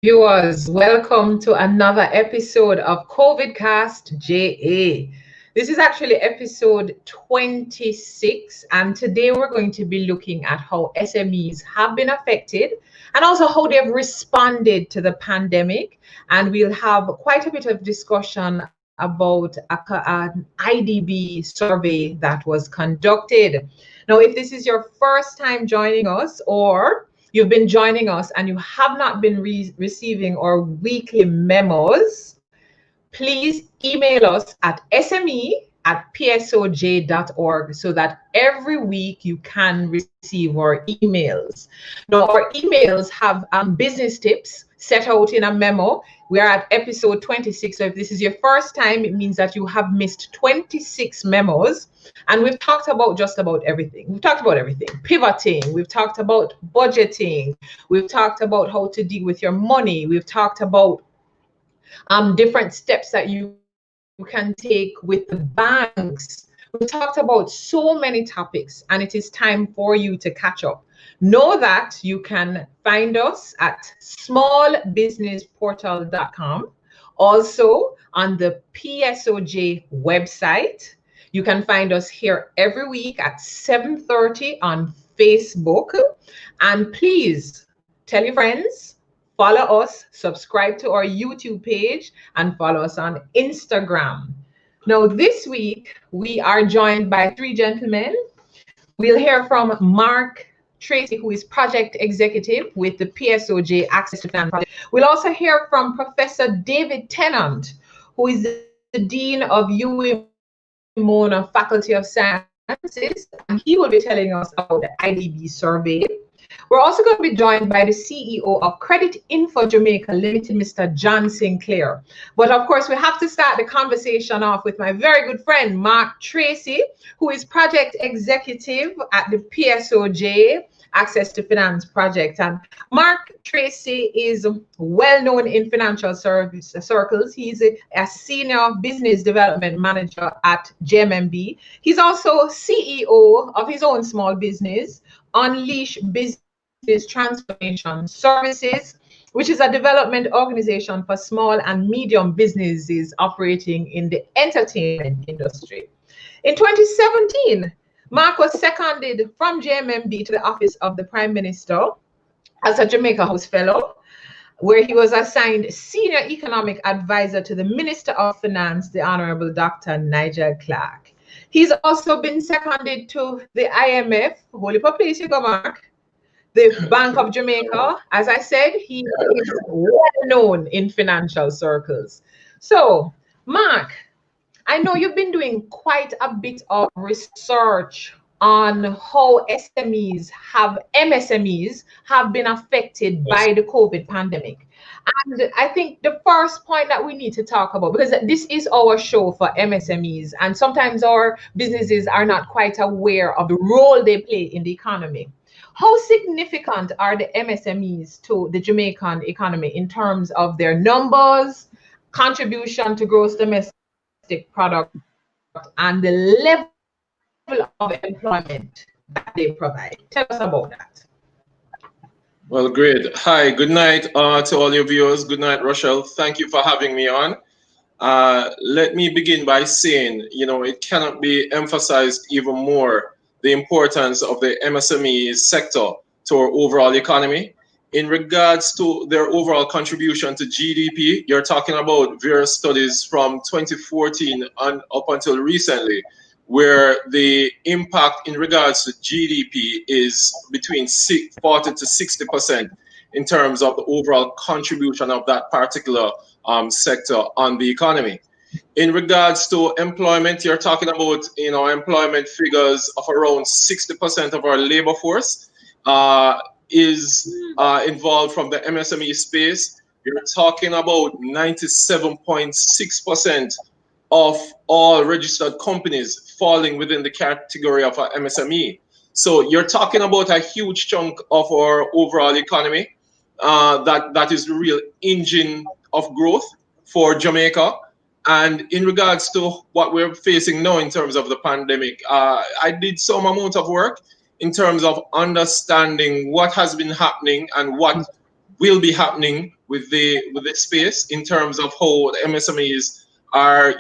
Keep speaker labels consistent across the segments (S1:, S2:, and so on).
S1: Viewers, welcome to another episode of COVIDCASTJA. This is actually episode 26, and today we're going to be looking at how SMEs have been affected and also how they've responded to the pandemic. And we'll have quite a bit of discussion about an IDB survey that was conducted. Now, if this is your first time joining us, or you've been joining us and you have not been receiving our weekly memos, please email us at sme@psoj.org so that every week you can receive our emails. Now, our emails have business tips set out in a memo. We are at episode 26. So if this is your first time, it means that you have missed 26 memos. And we've talked about just about everything. We've talked about everything. Pivoting. We've talked about budgeting. We've talked about how to deal with your money. We've talked about different steps that you can take with the banks. We've talked about so many topics, and it is time for you to catch up. Know that you can find us at smallbusinessportal.com, also on the PSOJ website. You can find us here every week at 7:30 on Facebook. And please tell your friends, follow us, subscribe to our YouTube page, and follow us on Instagram. Now, this week, we are joined by three gentlemen. We'll hear from Mark Tracey, who is project executive with the PSOJ Access to Finance Project. We'll also hear from Professor David Tennant, who is the Dean of Mona Faculty of Sciences, and he will be telling us about the IDB survey. We're also going to be joined by the CEO of CreditInfo Jamaica Limited, Mr. John Sinclair. But of course, we have to start the conversation off with my very good friend, Mark Tracey, who is project executive at the PSOJ Access to Finance Project. And Mark Tracey is well known in financial service circles. He's a senior business development manager at JMMB. He's also CEO of his own small business, Unleash Business Transformation Services, which is a development organization for small and medium businesses operating in the entertainment industry. In 2017, Mark was seconded from JMMB to the Office of the Prime Minister as a Jamaica House Fellow, where he was assigned Senior Economic Advisor to the Minister of Finance, the Honorable Dr. Nigel Clark. He's also been seconded to the IMF, holy place you go, Mark, the Bank of Jamaica. As I said, he is well known in financial circles. So, Mark, I know you've been doing quite a bit of research on how MSMEs have been affected by the COVID pandemic. And I think the first point that we need to talk about, because this is our show for MSMEs, and sometimes our businesses are not quite aware of the role they play in the economy. How significant are the MSMEs to the Jamaican economy in terms of their numbers, contribution to gross domestic product, and the level of employment that they provide? Tell us about that.
S2: Well, great. Hi, good night to all your viewers. Good night, Rochelle. Thank you for having me on. Let me begin by saying, it cannot be emphasized even more the importance of the MSME sector to our overall economy. In regards to their overall contribution to GDP, you're talking about various studies from 2014 and up until recently, where the impact in regards to GDP is between 40 to 60% in terms of the overall contribution of that particular sector on the economy. In regards to employment, you're talking about employment figures of around 60% of our labor force is involved from the MSME space. You're talking about 97.6% of all registered companies falling within the category of our MSME. So you're talking about a huge chunk of our overall economy that is the real engine of growth for Jamaica. And in regards to what we're facing now in terms of the pandemic, I did some amount of work in terms of understanding what has been happening and what will be happening with the space in terms of how the MSMEs are,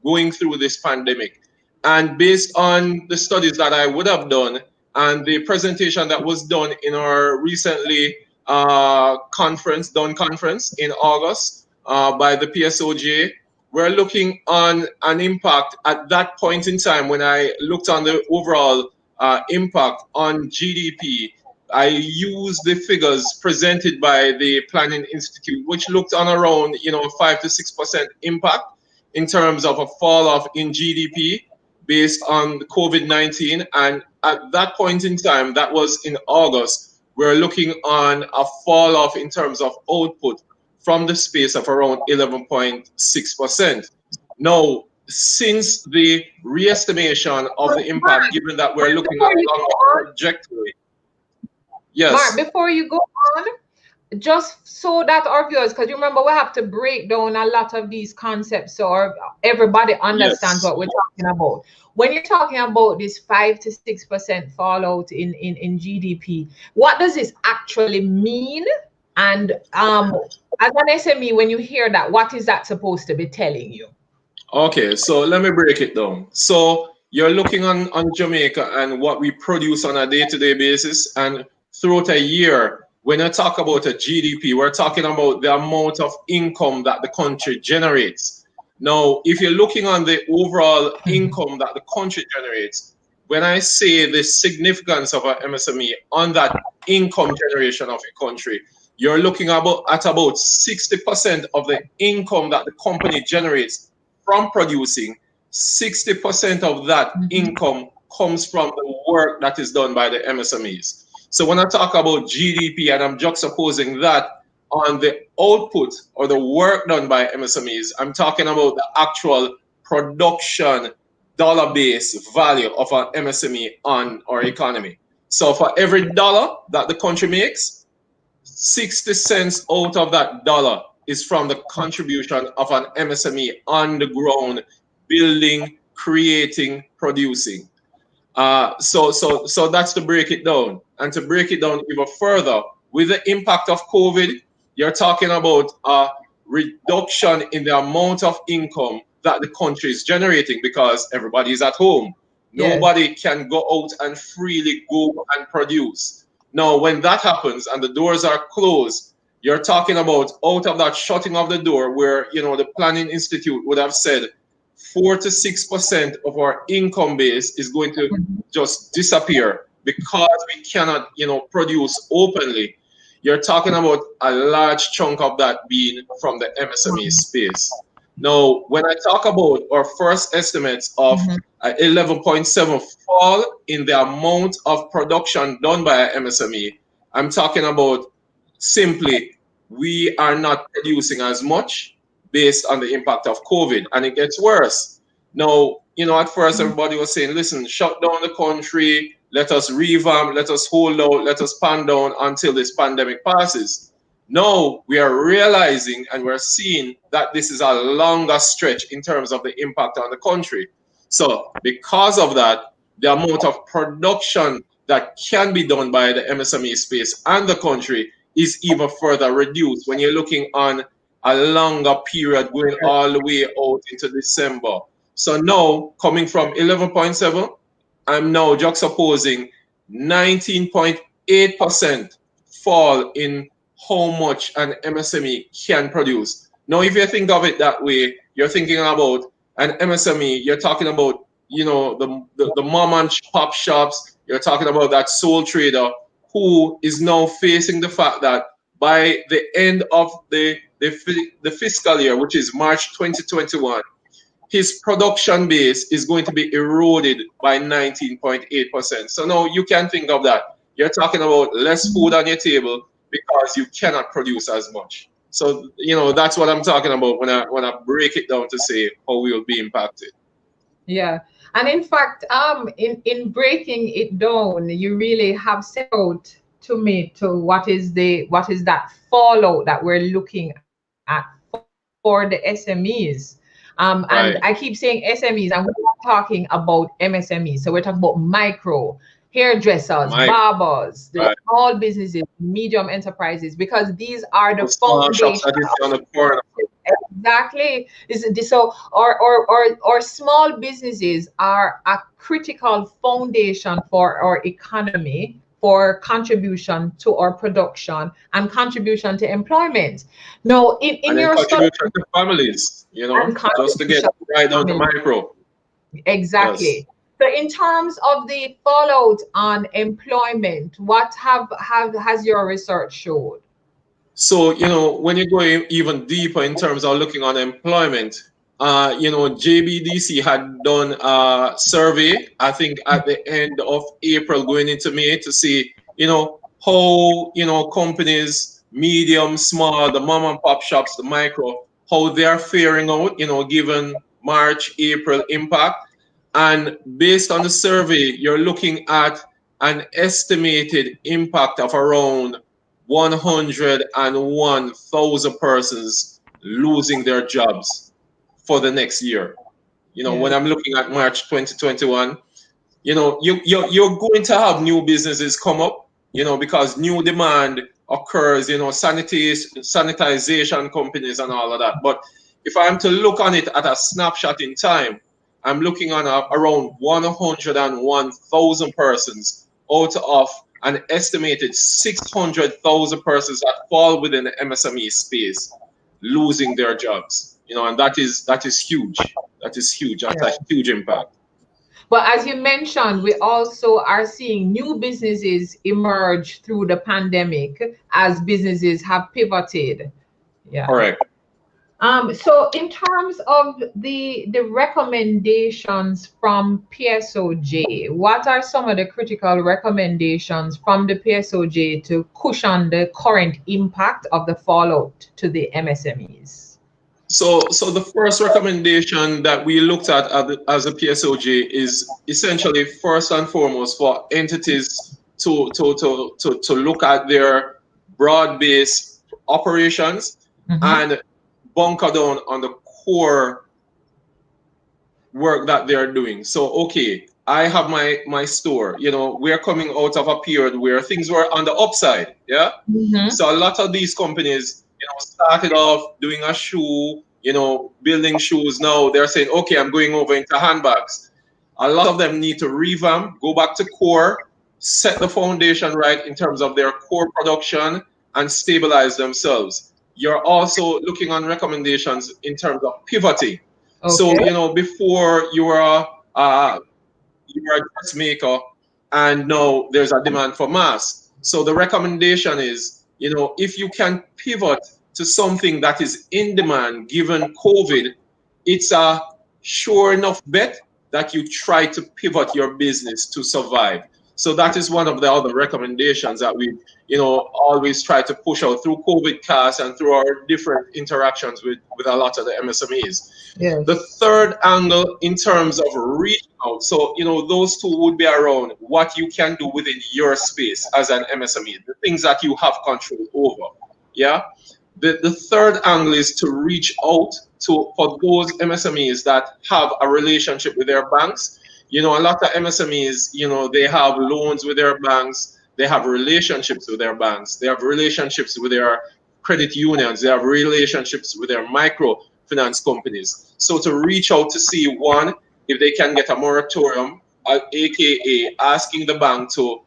S2: going through this pandemic. And based on the studies that I would have done and the presentation that was done in our recently conference in August by the PSOJ, we're looking on an impact at that point in time. When I looked on the overall impact on GDP, I used the figures presented by the Planning Institute, which looked on around 5 to 6% impact in terms of a fall off in GDP based on COVID-19. And at that point in time, that was in August, we're looking on a fall off in terms of output from the space of around 11.6%. Now, since the re-estimation of the impact, given that we're looking at a longer trajectory. Yes.
S1: Mark, before you go on, just so that our viewers, because you remember we have to break down a lot of these concepts so everybody understands what we're talking about. When you're talking about this 5 to 6% fallout in GDP, what does this actually mean? And as an SME, when you hear that, what is that supposed to be telling you?
S2: Okay, so let me break it down. So you're looking on Jamaica and what we produce on a day-to-day basis, and throughout a year, when I talk about a GDP, we're talking about the amount of income that the country generates. Now, if you're looking on the overall income that the country generates, when I say the significance of an MSME on that income generation of a country, you're looking at about 60% of the income that the company generates from producing. 60% of that income comes from the work that is done by the MSMEs. So when I talk about GDP and I'm juxtaposing that on the output or the work done by MSMEs, I'm talking about the actual production dollar-based value of an MSME on our economy. So for every dollar that the country makes, 60 cents out of that dollar is from the contribution of an MSME on the ground, building, creating, producing. So that's to break it down. And to break it down even further, with the impact of COVID, you're talking about a reduction in the amount of income that the country is generating because everybody is at home. Yes. Nobody can go out and freely go and produce. Now, when that happens and the doors are closed, you're talking about out of that shutting of the door where, the Planning Institute would have said 4 to 6% of our income base is going to just disappear because we cannot, produce openly. You're talking about a large chunk of that being from the MSME space. Now, when I talk about our first estimates of 11.7 fall in the amount of production done by an MSME, I'm talking about simply we are not producing as much based on the impact of COVID, and it gets worse. Now, at first everybody was saying, listen, shut down the country, let us revamp, let us hold out, let us pan down until this pandemic passes. Now we are realizing and we're seeing that this is a longer stretch in terms of the impact on the country. So because of that, the amount of production that can be done by the MSME space and the country is even further reduced when you're looking on a longer period going all the way out into December. So now coming from 11.7, I'm now juxtaposing 19.8% fall in how much an MSME can produce. Now, if you think of it that way, you're thinking about an MSME, you're talking about, the mom and pop shops, you're talking about that sole trader who is now facing the fact that by the end of the fiscal year, which is March 2021, his production base is going to be eroded by 19.8%. So now you can think of that. You're talking about less food on your table because you cannot produce as much. So, that's what I'm talking about when I break it down to say how we will be impacted.
S1: Yeah. And in fact, in breaking it down, you really have set out to me to what is that fallout that we're looking at for the SMEs. And I keep saying SMEs, and we're not talking about MSMEs. So we're talking about micro, hairdressers,
S2: My
S1: barbers, the
S2: God.
S1: small businesses, medium enterprises, because these are the
S2: The small shops
S1: foundation.
S2: that is on the corner.
S1: Exactly. So or small businesses are a critical foundation for our economy, for contribution to our production and contribution to employment. Now, in
S2: And then
S1: your study
S2: contribution to families,
S1: and
S2: just to get
S1: contribution
S2: right
S1: to
S2: down to
S1: family,
S2: micro. Yes.
S1: exactly. So in terms of the fallout on employment, what has your research showed?
S2: So, when you go even deeper in terms of looking on employment, JBDC had done a survey, I think at the end of April going into May to see, how, companies, medium, small, the mom and pop shops, the micro, how they're faring out, given March, April impact. And based on the survey, you're looking at an estimated impact of around 101,000 persons losing their jobs for the next year. When
S1: Yes.
S2: I'm looking at March 2021, you're going to have new businesses come up, because new demand occurs, sanitization companies and all of that. But if I'm to look on it at a snapshot in time, I'm looking on around 101,000 persons out of an estimated 600,000 persons that fall within the MSME space losing their jobs. And that is huge. That is huge. That's a huge impact.
S1: But as you mentioned, we also are seeing new businesses emerge through the pandemic as businesses have pivoted. Yeah.
S2: Correct.
S1: So in terms of the recommendations from PSOJ, what are some of the critical recommendations from the PSOJ to cushion the current impact of the fallout to the MSMEs?
S2: So the first recommendation that we looked at as a PSOJ is essentially first and foremost for entities to look at their broad-based operations and bunker down on the core work that they're doing. So, okay, I have my store. We're coming out of a period where things were on the upside. Yeah. So a lot of these companies, started off doing a shoe, building shoes. Now they're saying, okay, I'm going over into handbags. A lot of them need to revamp, go back to core, set the foundation right in terms of their core production and stabilize themselves. You're also looking on recommendations in terms of pivoting. So, before you're a dressmaker and now there's a demand for masks. So the recommendation is, if you can pivot to something that is in demand given COVID, it's a sure enough bet that you try to pivot your business to survive. So that is one of the other recommendations that we, always try to push out through COVIDCAST and through our different interactions with a lot of the MSMEs.
S1: Yes.
S2: The third angle in terms of reaching out, so those two would be around what you can do within your space as an MSME, the things that you have control over. Yeah. The third angle is to reach out for those MSMEs that have a relationship with their banks. A lot of MSMEs, they have loans with their banks, they have relationships with their banks, they have relationships with their credit unions, they have relationships with their microfinance companies. So to reach out to see, one, if they can get a moratorium, aka asking the bank to,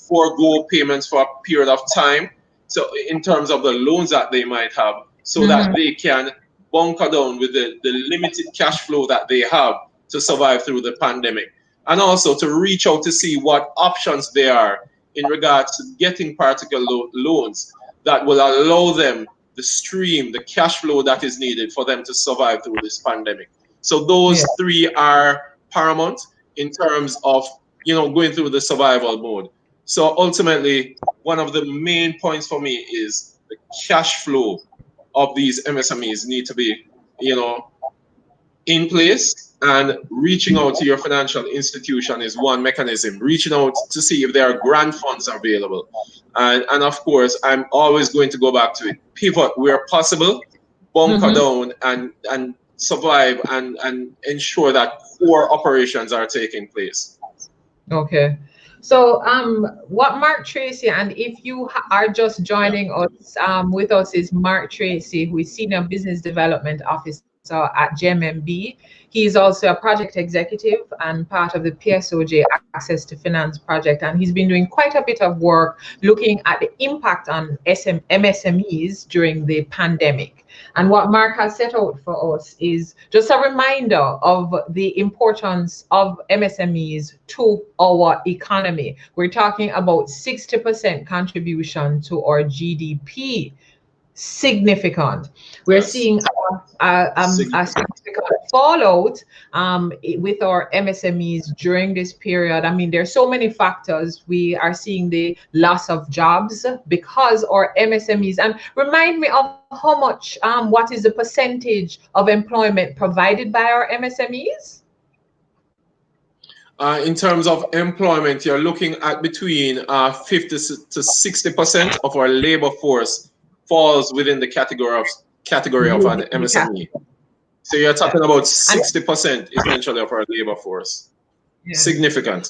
S2: forego payments for a period of time. So in terms of the loans that they might have, so that they can bunker down with the limited cash flow that they have to survive through the pandemic. And also to reach out to see what options there are in regards to getting particular loans that will allow them the stream, the cash flow that is needed for them to survive through this pandemic. So those three are paramount in terms of, going through the survival mode. So ultimately, one of the main points for me is the cash flow of these MSMEs need to be, in place, and reaching out to your financial institution is one mechanism. Reaching out to see if there are grant funds available. And of course, I'm always going to go back to it. Pivot where possible, bunker down and survive and ensure that core operations are taking place.
S1: Okay. So, what Mark Tracey, and if you are just
S2: Yeah.
S1: joining us, with us is Mark Tracey, who is Senior Business Development Officer at GMMB. He's also a project executive and part of the PSOJ Access to Finance project, and he's been doing quite a bit of work looking at the impact on MSMEs during the pandemic. And what Mark has set out for us is just a reminder of the importance of MSMEs to our economy. We're talking about 60% contribution to our GDP. Significant. We're
S2: Yes.
S1: seeing a significant fallout with our MSMEs during this period. I mean, there's so many factors. We are seeing the loss of jobs because our MSMEs, and remind me of how much, what is the percentage of employment provided by our MSMEs?
S2: In terms of employment, you're looking at between 50 to 60% of our labor force falls within the category of an MSME. So you're talking about 60% essentially of our labor force. Yeah. Significant.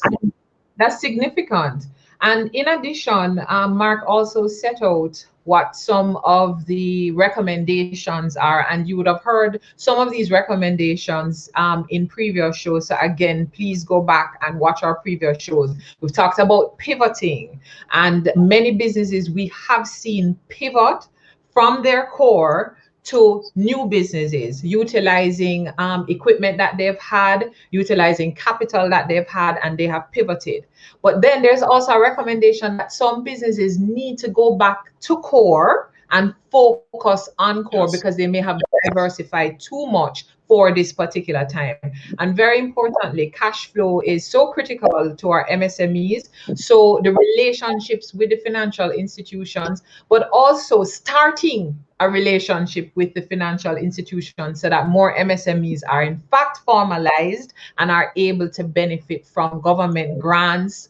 S1: That's significant. And in addition, Mark also set out what some of the recommendations are, and you would have heard some of these recommendations in previous shows. So again, please go back and watch our previous shows. We've talked about pivoting, and many businesses we have seen pivot from their core to new businesses, utilizing equipment that they've had, utilizing capital that they've had, and they have pivoted. But then there's also a recommendation that some businesses need to go back to core and focus on core, yes, because they may have diversified too much for this particular time. And very importantly, cash flow is so critical to our MSMEs. So the relationships with the financial institutions, but also starting a relationship with the financial institutions so that more MSMEs are in fact formalized and are able to benefit from government grants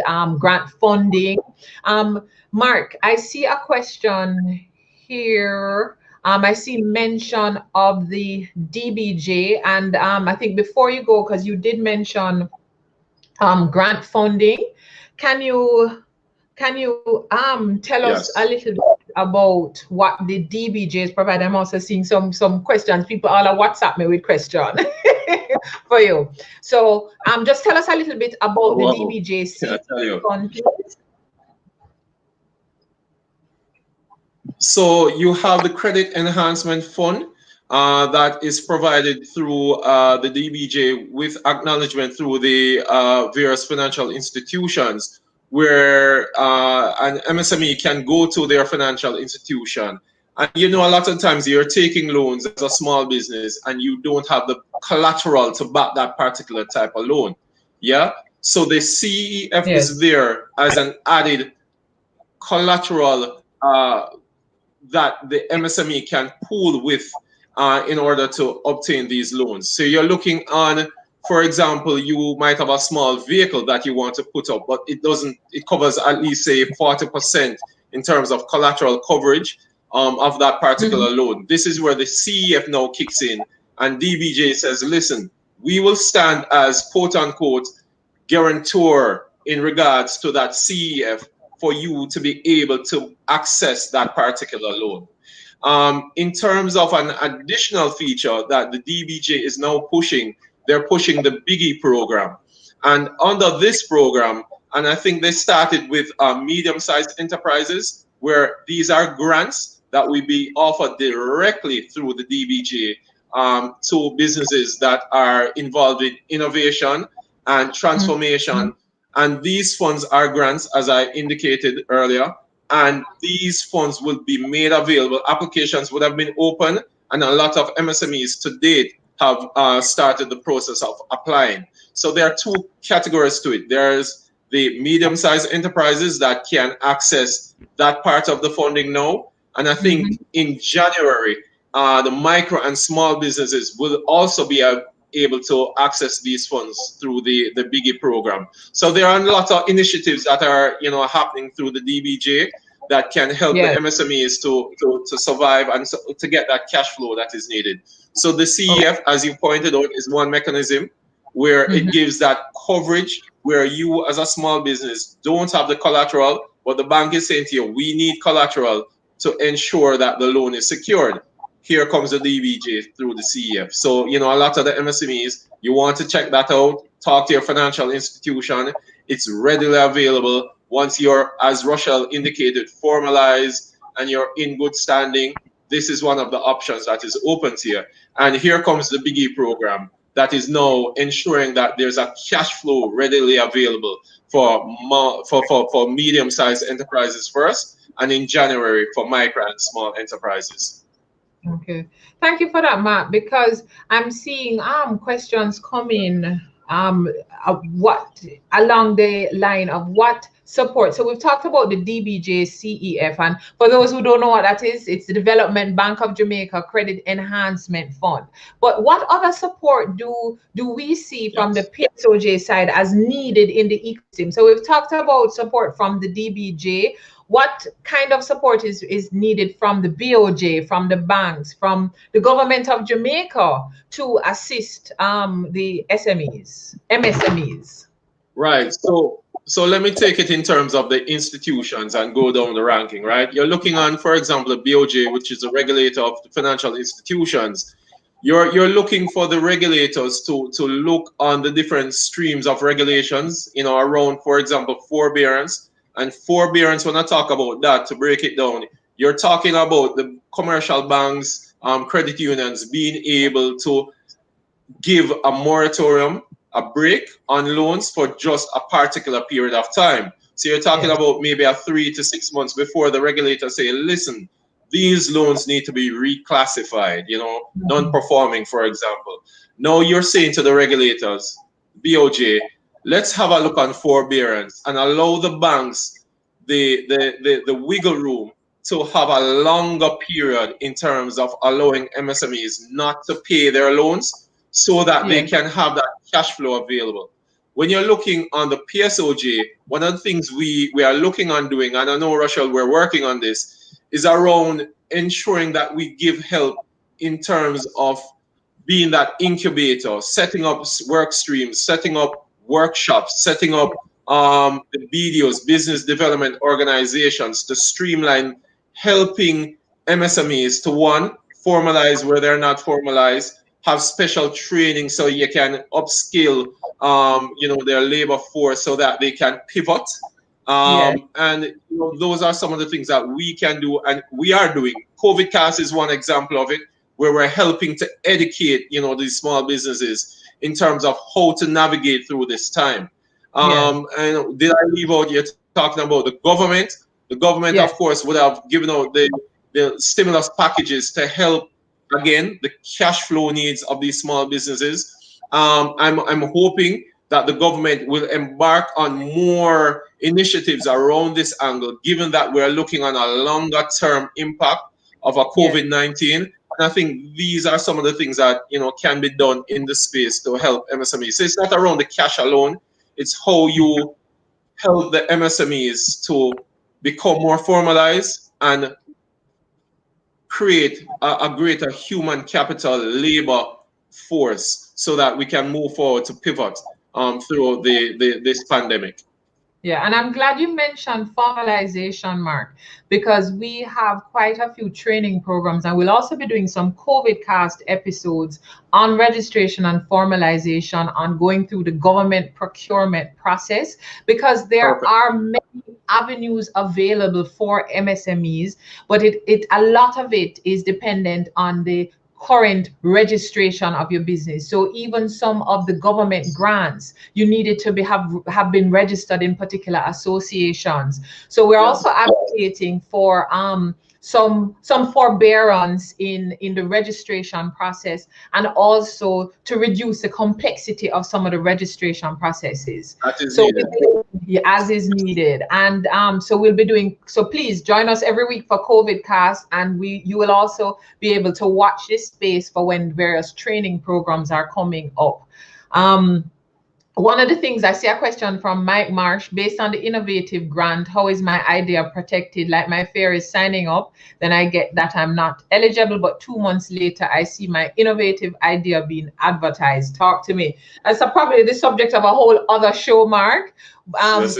S1: and grant funding. Mark, I see a question here. I see mention of the DBJ, and I think before you go, because you did mention grant funding, can you tell us a little bit about what the DBJs provide? I'm also seeing some questions. People all are WhatsApp me with questions for you. So just tell us a little bit about the DBJ fund.
S2: So you have the Credit Enhancement Fund that is provided through the DBJ with acknowledgement through the various financial institutions, where an MSME can go to their financial institution. And you know, a lot of times you're taking loans as a small business and you don't have the collateral to back that particular type of loan. Yeah. So the CEF is there as an added collateral that the MSME can pool with in order to obtain these loans. So you're looking on, for example, you might have a small vehicle that you want to put up, but it covers at least say 40% in terms of collateral coverage of that particular loan. This is where the CEF now kicks in, and DBJ says, listen, we will stand as quote unquote guarantor in regards to that CEF for you to be able to access that particular loan. In terms of an additional feature that the DBJ is now pushing, they're pushing the Biggie program. And under this program, and I think they started with medium-sized enterprises, where these are grants that will be offered directly through the DBJ to businesses that are involved in innovation and transformation. And these funds are grants, as I indicated earlier, and these funds will be made available. Applications would have been open, and a lot of MSMEs to date have started the process of applying. So there are two categories to it. There's the medium-sized enterprises that can access that part of the funding now. And I think in January, the micro and small businesses will also be able to access these funds through the Biggie program. So there are a lot of initiatives that are happening through the DBJ that can help the MSMEs to survive and to get that cash flow that is needed. So the CEF, as you pointed out, is one mechanism. where it gives that coverage where you as a small business don't have the collateral, but the bank is saying to you, we need collateral to ensure that the loan is secured. Here comes the DBJ through the CEF. So, you know, a lot of the MSMEs, you want to check that out, talk to your financial institution. It's readily available. Once you're, as Rochelle indicated, formalized and you're in good standing, this is one of the options that is open to you. And here comes the Biggie program that is now ensuring that there's a cash flow readily available for medium-sized enterprises first, and in January for micro and small enterprises.
S1: Okay, thank you for that, Mark, because I'm seeing questions coming what along the line of what support. So we've talked about the DBJ CEF, and for those who don't know what that is, it's the Development Bank of Jamaica Credit Enhancement Fund. But what other support do we see from the PSOJ side as needed in the ecosystem? So we've talked about support from the DBJ. What kind of support is needed from the BOJ, from the banks, from the government of Jamaica to assist the MSMEs?
S2: Right. So let me take it in terms of the institutions and go down the ranking, right? You're looking on, for example, the BOJ, which is the regulator of the financial institutions. You're looking for the regulators to look on the different streams of regulations, you know, around, for example, forbearance. And forbearance, when I talk about that, to break it down, you're talking about the commercial banks, credit unions being able to give a moratorium, a break on loans for just a particular period of time. So you're talking about maybe a 3 to 6 months before the regulator say, listen, these loans need to be reclassified, you know, non-performing, for example. Now you're saying to the regulators, BOJ, let's have a look on forbearance and allow the banks the wiggle room to have a longer period in terms of allowing MSMEs not to pay their loans so that they can have that cash flow available. When you're looking on the PSOJ, one of the things we are looking on doing, and I know, Rochelle, we're working on this, is around ensuring that we give help in terms of being that incubator, setting up work streams, setting up workshops, setting up the BDOs, business development organizations, to streamline helping MSMEs to, one, formalize where they're not formalized, have special training so you can upskill you know, their labor force so that they can pivot. And you know, those are some of the things that we can do and we are doing. COVIDCAST is one example of it, where we're helping to educate, you know, these small businesses in terms of how to navigate through this time. And did I leave out, you're talking about the government? The government, of course, would have given out the stimulus packages to help, again, the cash flow needs of these small businesses. I'm hoping that the government will embark on more initiatives around this angle, given that we're looking on a longer term impact of a COVID-19. And I think these are some of the things that, you know, can be done in the space to help MSMEs. So it's not around the cash alone. It's how you help the MSMEs to become more formalized and create a greater human capital labor force so that we can move forward to pivot through this pandemic.
S1: Yeah, and I'm glad you mentioned formalization, Mark, because we have quite a few training programs, and we'll also be doing some COVIDcast episodes on registration and formalization, on going through the government procurement process, because there are many avenues available for MSMEs, but a lot of it is dependent on the current registration of your business. So even some of the government grants, you needed to have been registered in particular associations. So we're also advocating for some forbearance in the registration process, and also to reduce the complexity of some of the registration processes. As is needed. And so we'll be doing, so please join us every week for COVIDcast, and you will also be able to watch this space for when various training programs are coming up. One of the things, I see a question from Mike Marsh: based on the innovative grant, how is my idea protected? Like my fear is signing up, then I get that I'm not eligible, but 2 months later, I see my innovative idea being advertised. Talk to me. That's probably the subject of a whole other show, Mark.
S2: Yes,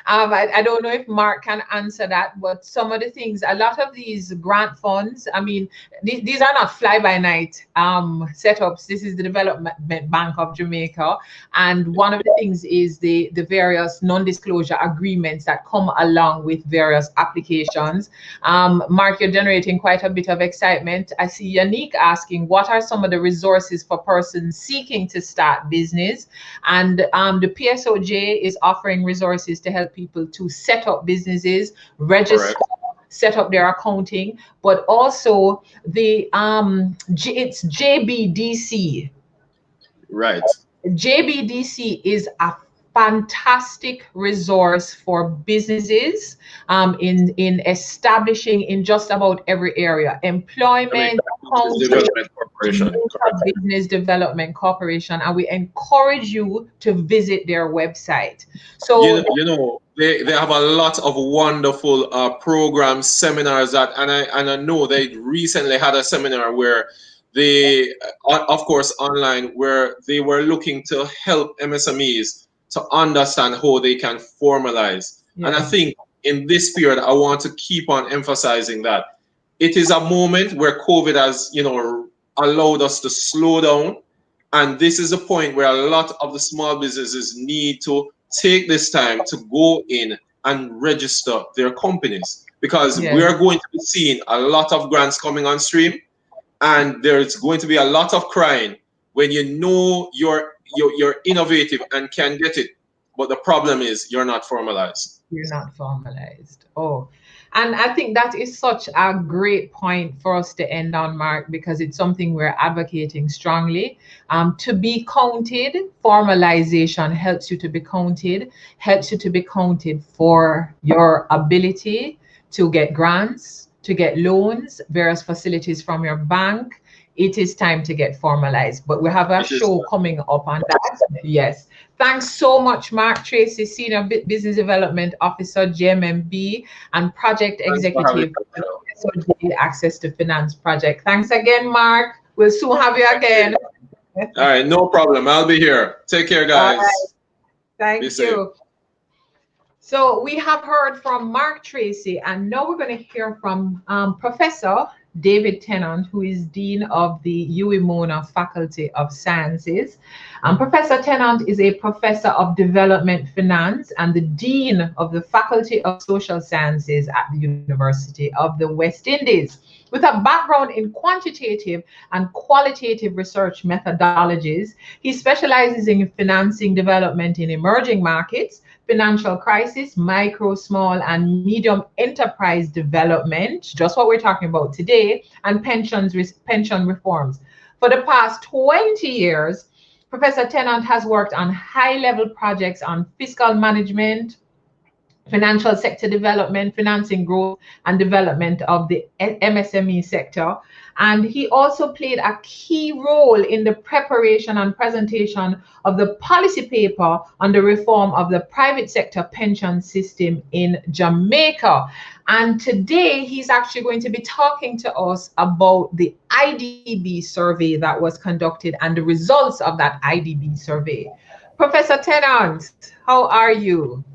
S1: I don't know if Mark can answer that, but some of the things, a lot of these grant funds, I mean, these are not fly-by-night setups. This is the Development Bank of Jamaica. And one of the things is the various non-disclosure agreements that come along with various applications. Mark, you're generating quite a bit of excitement. I see Yannick asking, what are some of the resources for persons seeking to start business? And the PSOJ is offering resources to help people to set up businesses, register, set up their accounting, but also the it's JBDC.
S2: Right.
S1: JBDC is a fantastic resource for businesses in establishing in just about every area: employment,
S2: Development Corporation,
S1: Business Development Corporation, and we encourage you to visit their website. So
S2: you know they have a lot of wonderful programs, seminars and I know they recently had a seminar where they, of course, online, where they were looking to help MSMEs to understand how they can formalize. And I think in this period, I want to keep on emphasizing that it is a moment where COVID has, allowed us to slow down. And this is a point where a lot of the small businesses need to take this time to go in and register their companies, because we are going to be seeing a lot of grants coming on stream. And there's going to be a lot of crying when you know you're innovative and can get it, but the problem is you're not formalized.
S1: You're not formalized. Oh, and I think that is such a great point for us to end on, Mark, because it's something we're advocating strongly. To be counted, formalization helps you to be counted, for your ability to get grants, to get loans, various facilities from your bank. It is time to get formalized, but we have a show coming up on that. Yes. Thanks so much, Mark. Tracey, Senior Business Development Officer, JMMB, and Project Executive, PSOJ Access to Finance Project. Thanks again, Mark. We'll soon have you again.
S2: All right, no problem. I'll be here. Take care, guys.
S1: Thank you. So we have heard from Mark Tracey, and now we're going to hear from Professor David Tennant, who is Dean of the UWI-MONA Faculty of Sciences. Professor Tennant is a Professor of Development Finance and the Dean of the Faculty of Social Sciences at the University of the West Indies. With a background in quantitative and qualitative research methodologies, he specializes in financing development in emerging markets, financial crisis, micro, small, and medium enterprise development, just what we're talking about today, and pension reforms. For the past 20 years, Professor Tennant has worked on high-level projects on fiscal management, financial sector development, financing growth and development of the MSME sector. And he also played a key role in the preparation and presentation of the policy paper on the reform of the private sector pension system in Jamaica. And today he's actually going to be talking to us about the IDB survey that was conducted and the results of that IDB survey. Professor Tennant, how are you?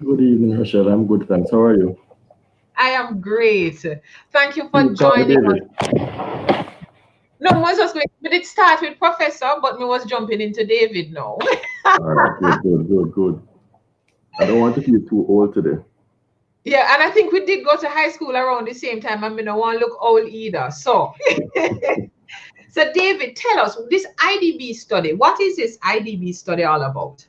S3: Good evening, Rochelle. I'm good, thanks. How are you?
S1: I am great. Thank you for joining us. No, I was just going, we did start with Professor, but we was jumping into David now.
S3: All right, good. I don't want to feel too old today.
S1: Yeah, and I think we did go to high school around the same time, and we don't want to look old either. So, so David, tell us, this IDB study, what is this IDB study all about?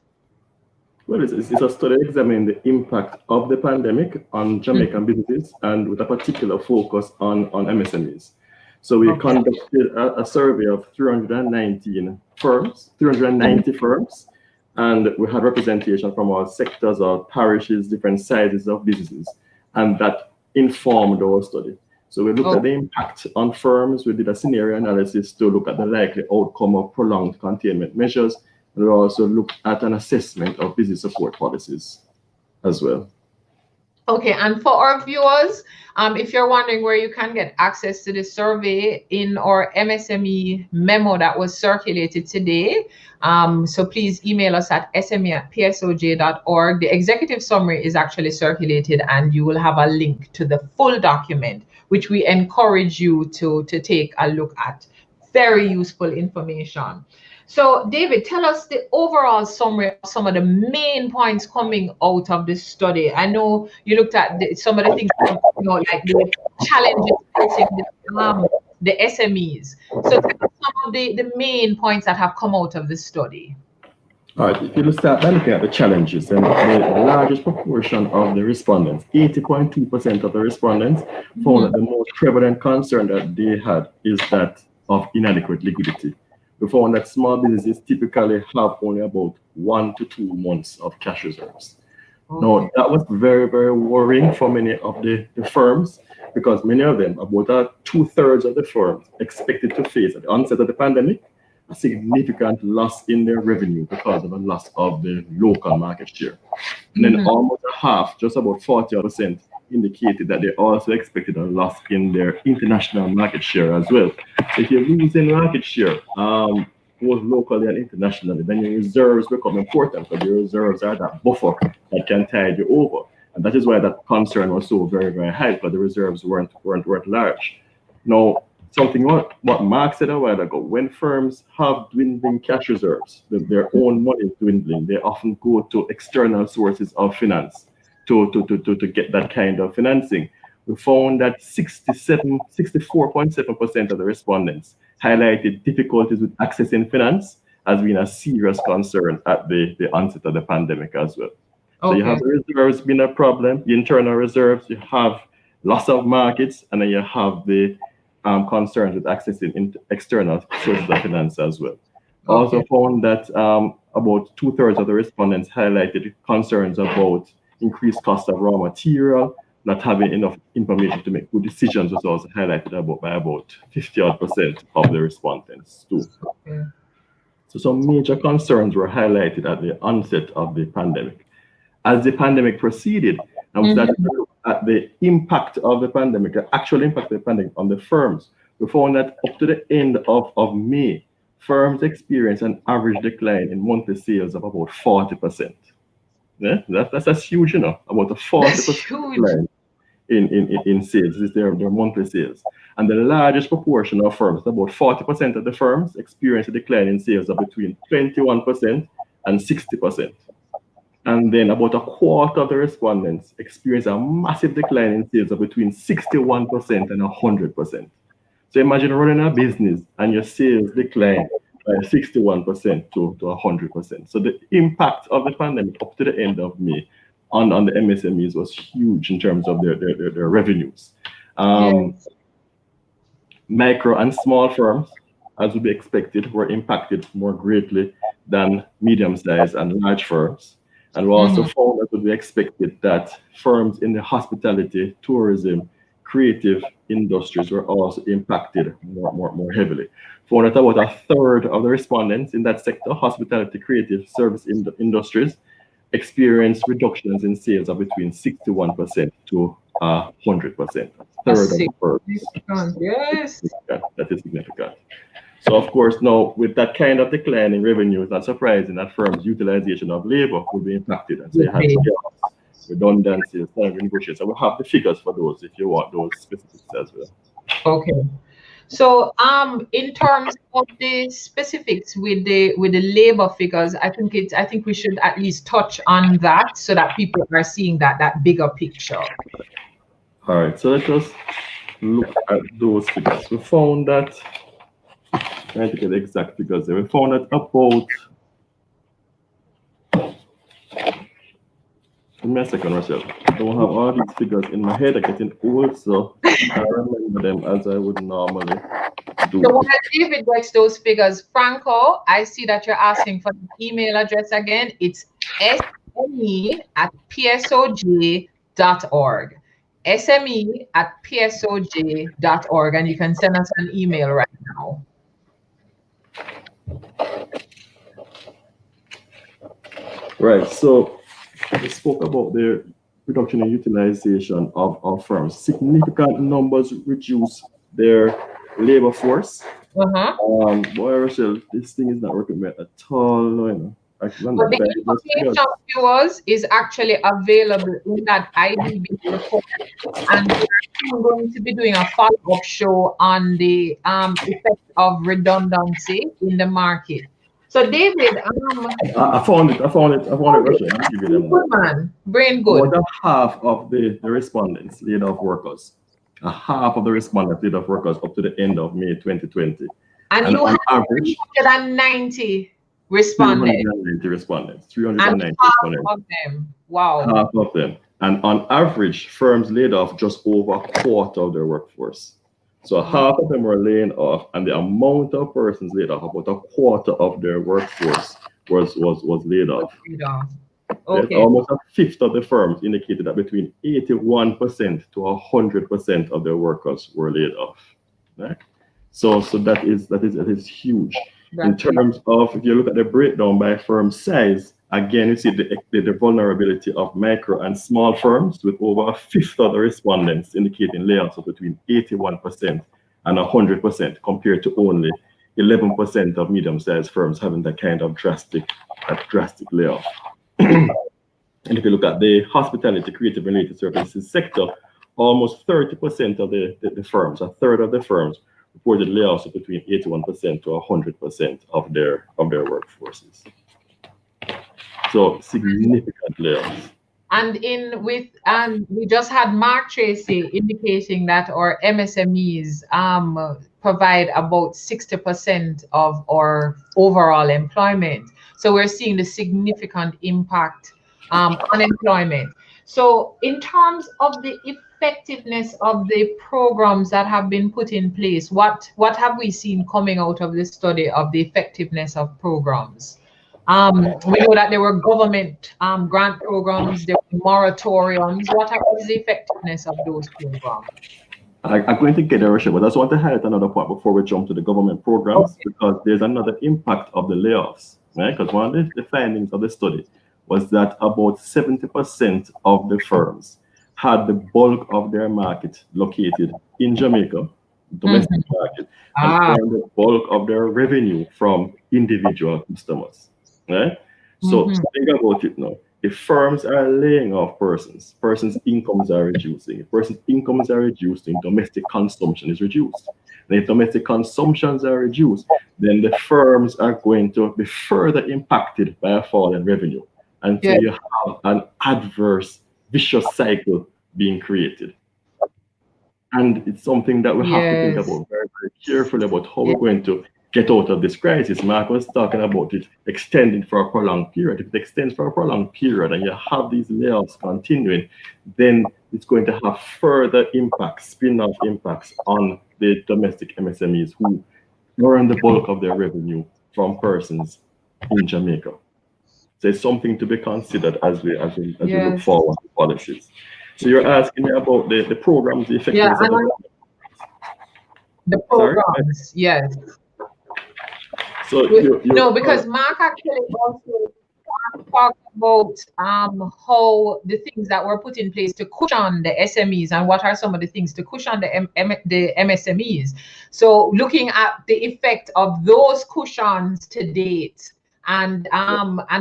S3: Well, it's a study examining the impact of the pandemic on Jamaican businesses, and with a particular focus on MSMEs. So we conducted a survey of 390 firms, and we had representation from all sectors or parishes, different sizes of businesses, and that informed our study. So we looked at the impact on firms. We did a scenario analysis to look at the likely outcome of prolonged containment measures, And we also looked at an assessment of business support policies as well.
S1: Okay, and for our viewers, if you're wondering where you can get access to the survey in our MSME memo that was circulated today, so please email us at sme@psoj.org. The executive summary is actually circulated, and you will have a link to the full document, which we encourage you to take a look at. Very useful information. So, David, tell us the overall summary of some of the main points coming out of this study. I know you looked at some of the things, like the challenges facing the SMEs. So, tell us some of the main points that have come out of this study.
S3: All right, if you start by looking at the challenges, then the largest proportion of the respondents, 80.2% of the respondents, found that the most prevalent concern that they had is that of inadequate liquidity. We found that small businesses typically have only about 1 to 2 months of cash reserves. Okay. Now, that was very, very worrying for many of the firms, because many of them, about 2/3 of the firms, expected to face at the onset of the pandemic a significant loss in their revenue because of the loss of the local market share. And then almost a half, just about 40%, indicated that they also expected a loss in their international market share as well. So if you're losing market share, both locally and internationally, then your reserves become important, because your reserves are that buffer that can tide you over. And that is why that concern was so very, very high, because the reserves weren't large. Now, something what Mark said a while ago, when firms have dwindling cash reserves, their own money is dwindling, they often go to external sources of finance to get that kind of financing. We found that 64.7% of the respondents highlighted difficulties with accessing finance as being a serious concern at the onset of the pandemic as well. Okay. So you have the reserves being a problem, the internal reserves, you have loss of markets, and then you have the concerns with accessing external sources of finance as well. Okay. Also found that about 2/3 of the respondents highlighted concerns about increased cost of raw material, not having enough information to make good decisions, was also highlighted by about 50% of the respondents too. Okay. So some major concerns were highlighted at the onset of the pandemic. As the pandemic proceeded, and we started to look at the impact of the pandemic, the actual impact of the pandemic on the firms, we found that up to the end of May, firms experienced an average decline in monthly sales of about 40%. Yeah, that's huge, about a 40% decline in sales. This is their monthly sales. And the largest proportion of firms, about 40% of the firms, experienced a decline in sales of between 21% and 60%. And then about a quarter of the respondents experienced a massive decline in sales of between 61% and 100%. So imagine running a business and your sales decline by 61% to 100%. So the impact of the pandemic up to the end of May on the MSMEs was huge in terms of their revenues. Yes. Micro and small firms, as would be expected, were impacted more greatly than medium-sized and large firms. And we also found that would be expected that firms in the hospitality, tourism, creative industries were also impacted more heavily. Found that about 1/3 of the respondents in that sector, hospitality, creative, service industries, experienced reductions in sales of between 61% to 100%. A third of the firms. Yes. That is significant. So of course, now with that kind of decline in revenue, it's not surprising that firms' utilization of labor will be impacted. And so you have to get redundancies, salary negotiations. So we have the figures for those if you want those specifics as well.
S1: Okay. So in terms of the specifics with the labor figures, I think we should at least touch on that so that people are seeing that bigger picture.
S3: All right, so let us look at those figures. We found that, trying to get the exact figures there, we found that about, give me a second, Rachel. I don't have all these figures in my head. I'm getting old, so I remember them as I would normally do.
S1: So while David gets those figures, Franco, I see that you're asking for the email address again. It's sme@psoj.org. sme@psoj.org, and you can send us an email right now.
S3: Right. So we spoke about the reduction in utilization of firms. Significant numbers reduce their labor force. Boy, Rochelle, this thing is not working at all. No, you know.
S1: But the information, viewers, is actually available in that IDB report, and we're going to be doing a follow-up show on the effect of redundancy in the market. So, David,
S3: I found it, Rochelle. I'll give you them.
S1: Good man, brain good.
S3: About half of the respondents laid off workers. A half of the respondents laid off workers up to the end of May 2020.
S1: And you had average 390 respondents.
S3: 390 respondents. 390
S1: half
S3: respondents.
S1: of them. Wow.
S3: Half of them. And on average, firms laid off just over a quarter of their workforce. So half of them were laying off, and the amount of persons laid off, about a quarter of their workforce was laid off.
S1: Okay.
S3: Yes, almost a fifth of the firms indicated that between 81% to 100% of their workers were laid off. Right? So that is huge. In terms of, if you look at the breakdown by firm size, again, you see the vulnerability of micro and small firms, with over a fifth of the respondents indicating layoffs of between 81% and 100%, compared to only 11% of medium-sized firms having that kind of drastic layoff. And if you look at the hospitality, creative, and related services sector, almost 30% of the firms, a third of the firms, reported layoffs of between 81% to 100% of their workforces. So significant layoffs.
S1: And we just had Mark Tracey indicating that our MSMEs provide about 60% of our overall employment. So we're seeing the significant impact on employment. So in terms of the effectiveness of the programs that have been put in place, what have we seen coming out of this study of the effectiveness of programs? We know that there were government grant programs, there were moratoriums. What was the effectiveness of those programs?
S3: I'm going to get there, Rochelle, but I just want to highlight another point before we jump to the government programs, because there's another impact of the layoffs, right? Because one of the findings of the study was that about 70% of the firms had the bulk of their market located in Jamaica, domestic market, and earned the bulk of their revenue from individual customers, right? So think about it now. If firms are laying off persons' incomes are reducing. If persons' incomes are reducing, domestic consumption is reduced. And if domestic consumptions are reduced, then the firms are going to be further impacted by a fall in revenue until you have an adverse vicious cycle being created. And it's something that we have to think about very, very carefully about how we're going to get out of this crisis. Mark was talking about it extending for a prolonged period. If it extends for a prolonged period and you have these layoffs continuing, then it's going to have further impacts, spin-off impacts on the domestic MSMEs who earn the bulk of their revenue from persons in Jamaica. So it's something to be considered as we look forward to policies. So you're asking me about the programs, the effectiveness of
S1: the programs. Yes.
S3: So
S1: no, because Mark actually also talked about how the things that were put in place to cushion the SMEs, and what are some of the things to cushion the MSMEs. So looking at the effect of those cushions to date, and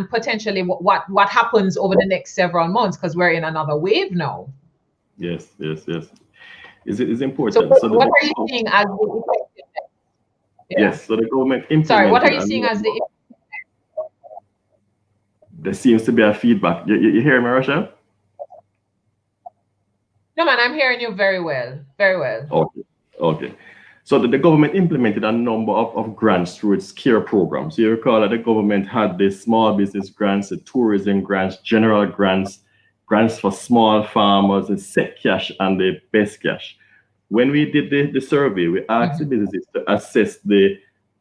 S1: potentially what happens over the next several months, because we're in another wave now. Yes.
S3: It's important.
S1: So what are you seeing as the effectiveness?
S3: Yes, so the government implemented.
S1: Sorry, what are you seeing as the?
S3: There seems to be a feedback. You hear me, Rochelle?
S1: No, man, I'm hearing you very well. Very well.
S3: Okay. So the government implemented a number of grants through its CARE program. So you recall that the government had the small business grants, the tourism grants, general grants, grants for small farmers, the set cash and the best cash. When we did the survey, we asked the businesses to assess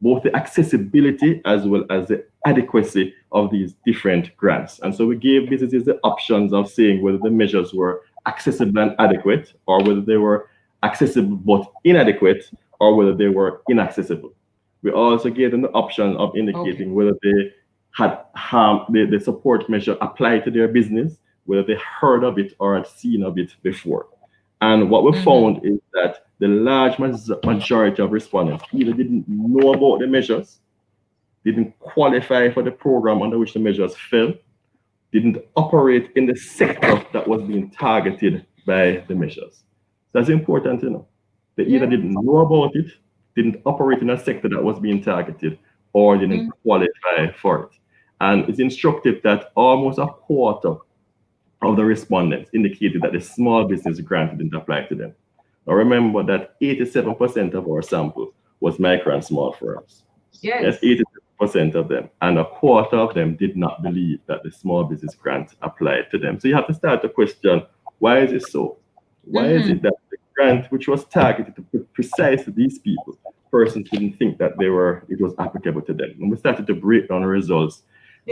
S3: both the accessibility as well as the adequacy of these different grants. And so we gave businesses the options of saying whether the measures were accessible and adequate, or whether they were accessible but inadequate, or whether they were inaccessible. We also gave them the option of indicating whether they had the support measure applied to their business, whether they heard of it or had seen of it before. And what we found is that the large majority of respondents either didn't know about the measures, didn't qualify for the program under which the measures fell, didn't operate in the sector that was being targeted by the measures. That's important to know. They either didn't know about it, didn't operate in a sector that was being targeted, or didn't qualify for it. And it's instructive that almost a quarter of the respondents indicated that the small business grant didn't apply to them. Now remember that 87% of our sample was micro and small firms. Yes, 87% of them, and a quarter of them did not believe that the small business grant applied to them. So you have to start to question, why is it so? Why is it that the grant, which was targeted to precisely these people, persons didn't think that it was applicable to them? When we started to break down the results,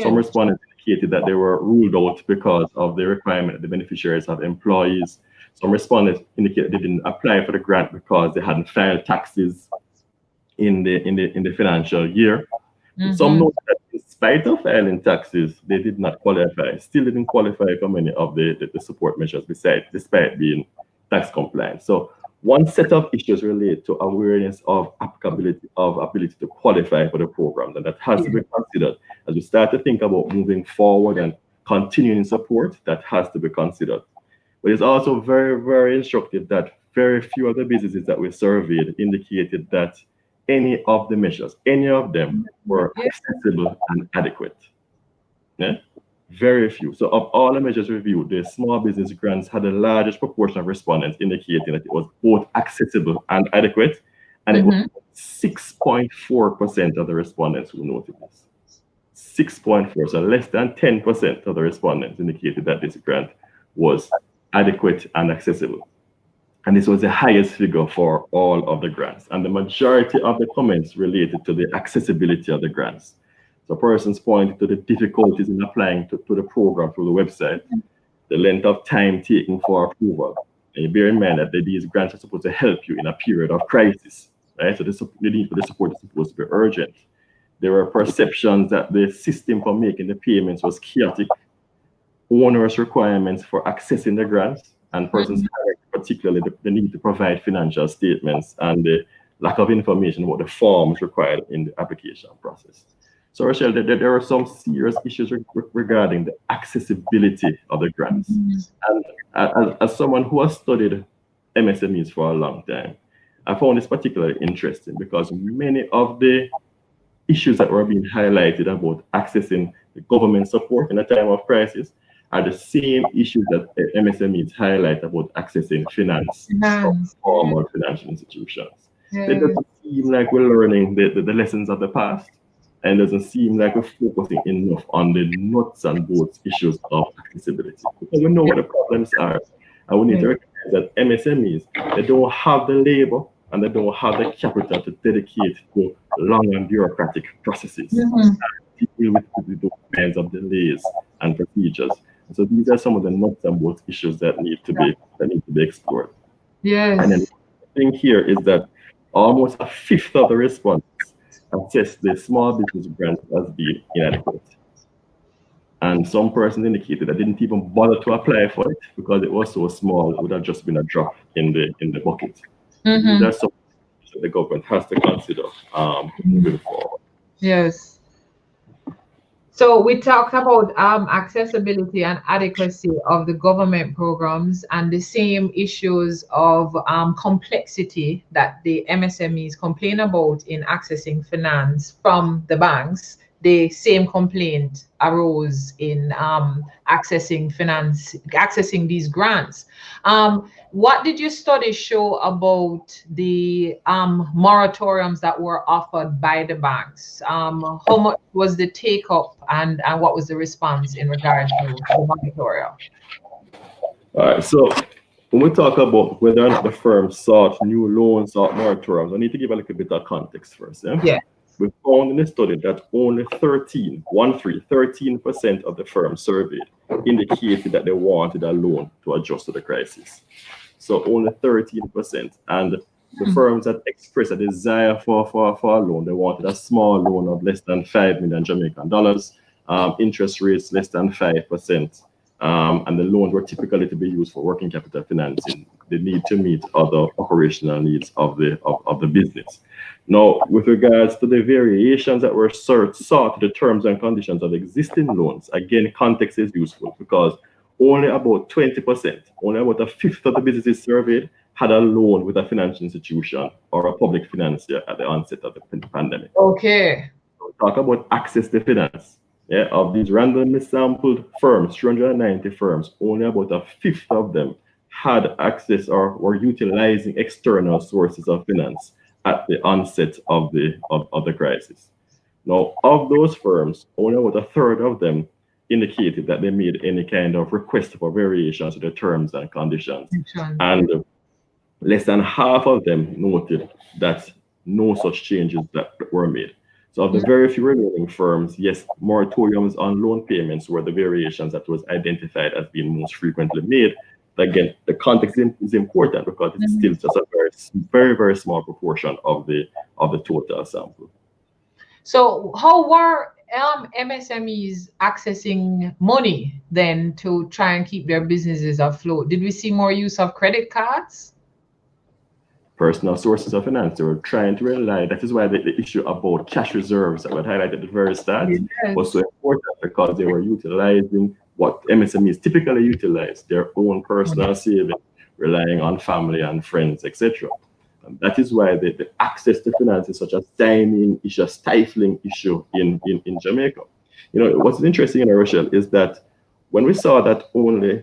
S3: some respondents indicated that they were ruled out because of the requirement that the beneficiaries have employees. Some respondents indicated they didn't apply for the grant because they hadn't filed taxes in the financial year. Some noted that in spite of filing taxes, they did not qualify, still didn't qualify for many of the support measures despite being tax compliant. So one set of issues relate to awareness of applicability, of ability to qualify for the program, and that has to be considered as we start to think about moving forward and continuing support. That has to be considered. But it's also very, very instructive that very few of the businesses that we surveyed indicated that any of the measures, any of them were accessible and adequate. Very few. So of all the measures reviewed, the small business grants had the largest proportion of respondents indicating that it was both accessible and adequate. And it was 6.4% of the respondents who noted this. 6.4, so less than 10% of the respondents indicated that this grant was adequate and accessible. And this was the highest figure for all of the grants. And the majority of the comments related to the accessibility of the grants. So persons pointed to the difficulties in applying to the program through the website, the length of time taken for approval. And you bear in mind that these grants are supposed to help you in a period of crisis, right? So the need for the support is supposed to be urgent. There were perceptions that the system for making the payments was chaotic, onerous requirements for accessing the grants, and persons particularly the need to provide financial statements and the lack of information about the forms required in the application process. So Rochelle, there are some serious issues regarding the accessibility of the grants. And as someone who has studied MSMEs for a long time, I found this particularly interesting because many of the issues that were being highlighted about accessing the government support in a time of crisis are the same issues that MSMEs highlight about accessing finance from formal financial institutions. It doesn't seem like we're learning the lessons of the past, and it doesn't seem like we're focusing enough on the nuts and bolts issues of accessibility. Because we know what the problems are, and we need to recognize that MSMEs, they don't have the labor and they don't have the capital to dedicate to long and bureaucratic processes and deal with those kinds of delays and procedures. So these are some of the nuts and bolts issues that need to be explored. And then the thing here is that almost a fifth of the respondents assessed the small business grant as being inadequate. And some persons indicated that didn't even bother to apply for it because it was so small, it would have just been a drop in the bucket. These are some things that the government has to consider moving forward.
S1: Yes. So we talked about accessibility and adequacy of the government programs and the same issues of complexity that the MSMEs complain about in accessing finance from the banks. The same complaint arose in accessing these grants. What did your study show about the moratoriums that were offered by the banks? How much was the take up and what was the response in regard to the moratorium?
S3: All right, so when we talk about whether or not the firm sought new loans or moratoriums, I need to give a little bit of context first. Yeah. We found in the study that only 13% of the firms surveyed indicated that they wanted a loan to adjust to the crisis. So only 13%. And the firms that expressed a desire for a loan, they wanted a small loan of less than 5 million Jamaican dollars interest rates less than 5%, and the loans were typically to be used for working capital financing. They need to meet other operational needs of the business. Now, with regards to the variations that were sought to the terms and conditions of existing loans, again, context is useful because only about 20%, only about a fifth of the businesses surveyed had a loan with a financial institution or a public financier at the onset of the pandemic.
S1: Okay.
S3: So talk about access to finance. Yeah, of these randomly sampled firms, 390 firms, only about a fifth of them had access or were utilizing external sources of finance at the onset of the crisis. Now, of those firms, only about a third of them indicated that they made any kind of request for variations to the terms and conditions. And less than half of them noted that no such changes that were made. So of the very few remaining firms, yes, moratoriums on loan payments were the variations that was identified as being most frequently made. But again, the context is important because it's still just a very, very small proportion of the total sample.
S1: So how were MSMEs accessing money then to try and keep their businesses afloat? Did we see more use of credit cards?
S3: Personal sources of finance, they were trying to rely. That is why the issue about cash reserves that were highlighted at the very start was so important, because they were utilizing what MSMEs typically utilize, their own personal savings, relying on family and friends, etc. And that is why the access to finance is such a stifling issue in Jamaica. You know, what's interesting in Rochelle is that when we saw that only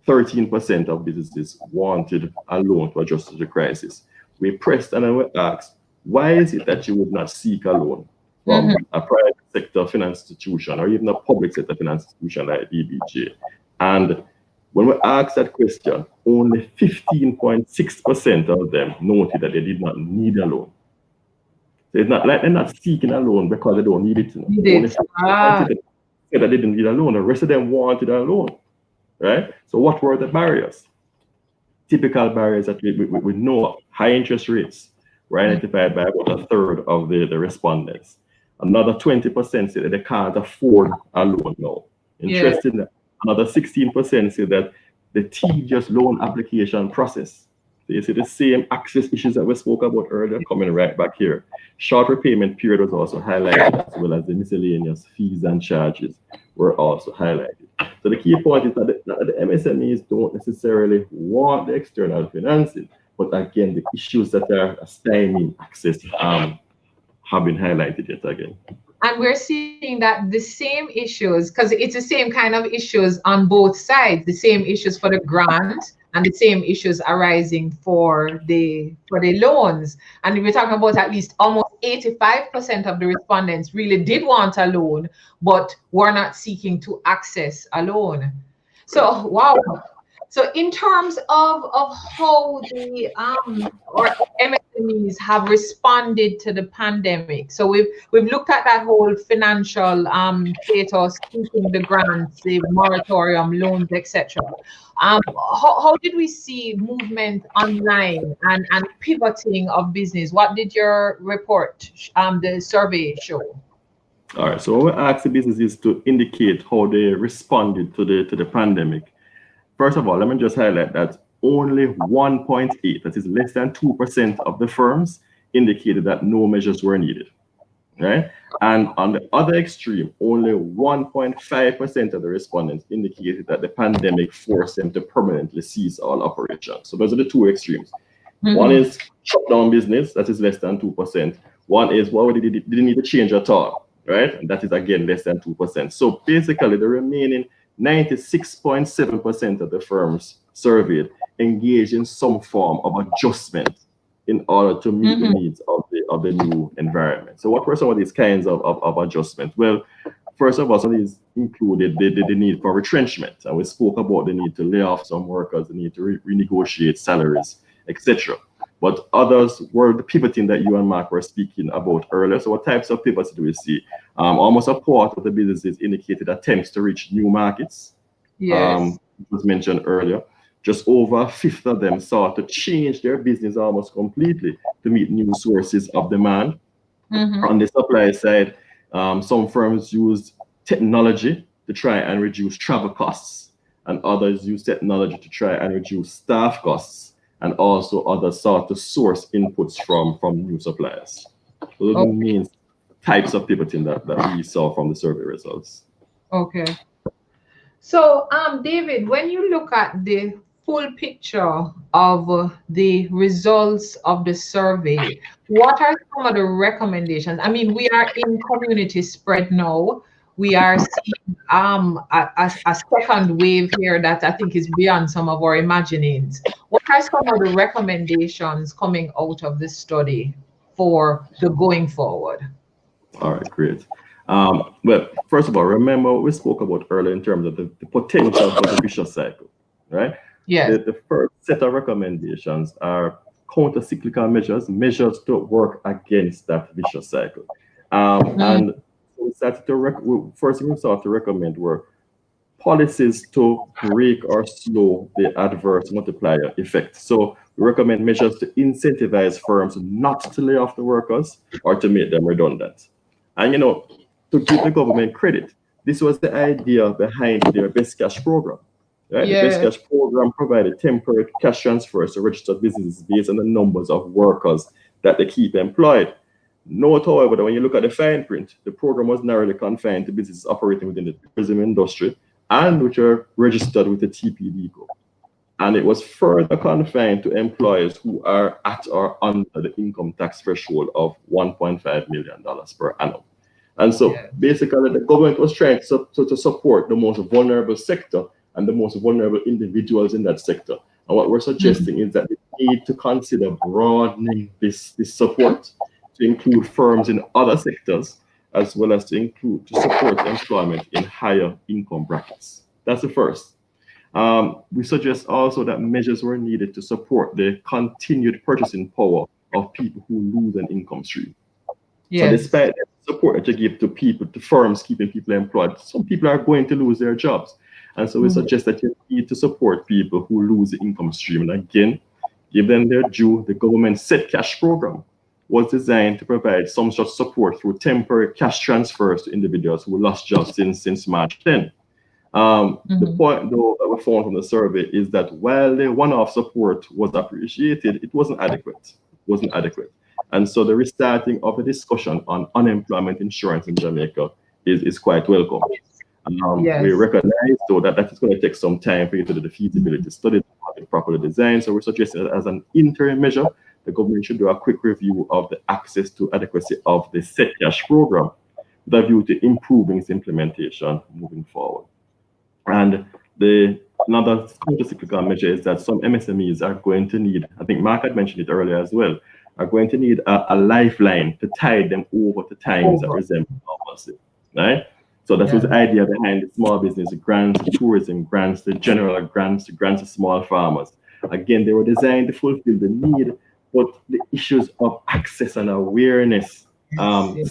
S3: 13% of businesses wanted a loan to adjust to the crisis, we pressed and we asked, why is it that you would not seek a loan from a private sector finance institution or even a public sector finance institution like DBJ? And when we asked that question, only 15.6% of them noted that they did not need a loan. So it's not like they're not seeking a loan because they don't need it. Only 15% said that they didn't need a loan. The rest of them wanted a loan. Right? So what were the barriers? Typical barriers that we know: high interest rates were identified by about a third of the respondents. Another 20% said that they can't afford a loan now. Interesting. Another 16% said that the tedious loan application process. So you see the same access issues that we spoke about earlier coming right back here. Short repayment period was also highlighted, as well as the miscellaneous fees and charges were also highlighted. So the key point is that the MSMEs don't necessarily want the external financing, but again, the issues that are stymieing access have been highlighted yet again.
S1: And we're seeing that the same issues, because it's the same kind of issues on both sides, the same issues for the grant and the same issues arising for the loans. And we're talking about at least almost 85% of the respondents really did want a loan, but were not seeking to access a loan. So, wow. So in terms of how the or MSMEs have responded to the pandemic, so we've looked at that whole financial status, keeping the grants, the moratorium, loans, etc. How did we see movement online and pivoting of business? What did your report, the survey show?
S3: All right. So we asked the businesses to indicate how they responded to the pandemic. First of all, let me just highlight that only 1.8, that is less than 2% of the firms, indicated that no measures were needed, right? And on the other extreme, only 1.5% of the respondents indicated that the pandemic forced them to permanently cease all operations. So those are the two extremes. One is shut down business, that is less than 2%. One is, well, they didn't need to change at all, right? And that is, again, less than 2%. So basically, the remaining 96.7% of the firms surveyed engaged in some form of adjustment in order to meet the needs of the new environment. So what were some of these kinds of adjustments? Well, first of all, some of these included the need for retrenchment. And we spoke about the need to lay off some workers, the need to renegotiate salaries, etc. But others were the pivoting that you and Mark were speaking about earlier. So what types of pivots do we see? Almost a quarter of the businesses indicated attempts to reach new markets. Yes. Was mentioned earlier. Just over a fifth of them sought to change their business almost completely to meet new sources of demand. On the supply side, some firms used technology to try and reduce travel costs, and others use technology to try and reduce staff costs, and also others sought to source inputs from new suppliers. Those are the main types of pivoting that we saw from the survey results.
S1: Okay. So, David, when you look at the full picture of the results of the survey, what are some of the recommendations? I mean, we are in community spread now. We are seeing a second wave here that I think is beyond some of our imaginings. What are some of the recommendations coming out of this study for the going forward?
S3: All right, great. Well, first of all, remember what we spoke about earlier in terms of the potential for the vicious cycle, right?
S1: Yeah.
S3: The first set of recommendations are counter-cyclical measures to work against that vicious cycle. And we started to first thing we started to recommend were policies to break or slow the adverse multiplier effect. So we recommend measures to incentivize firms not to lay off the workers or to make them redundant. And to give the government credit, this was the idea behind their Best Cash program. Right? Yeah. The Best Cash program provided temporary cash transfers to registered businesses based on the numbers of workers that they keep employed. Note, however, that when you look at the fine print, the program was narrowly confined to businesses operating within the tourism industry and which are registered with the TPD code. And it was further confined to employers who are at or under the income tax threshold of $1.5 million per annum. And so basically the government was trying to support the most vulnerable sector and the most vulnerable individuals in that sector. And what we're suggesting is that we need to consider broadening this support to include firms in other sectors, as well as to support employment in higher income brackets. That's the first. We suggest also that measures were needed to support the continued purchasing power of people who lose an income stream. Yes. So despite the support that you give to firms keeping people employed, some people are going to lose their jobs. And so we suggest that you need to support people who lose the income stream. And again, give them their due. The government set cash program was designed to provide some sort of support through temporary cash transfers to individuals who lost jobs since March 10. The point, though, that we found from the survey is that while the one-off support was appreciated, it wasn't adequate. And so the restarting of the discussion on unemployment insurance in Jamaica is quite welcome. We recognize, though, that is going to take some time for you to do the feasibility study to have it properly designed. So we're suggesting that as an interim measure, the government should do a quick review of the access to adequacy of the set cash program with a view to improving its implementation moving forward. And another counter-cyclical measure is that some MSMEs are going to need, I think Mark had mentioned it earlier as well, are going to need a lifeline to tide them over to times that resemble normalcy, right? So that was the idea behind the small business grants, the tourism grants, the general grants, the grants to small farmers. Again, they were designed to fulfill the need, but the issues of access and awareness time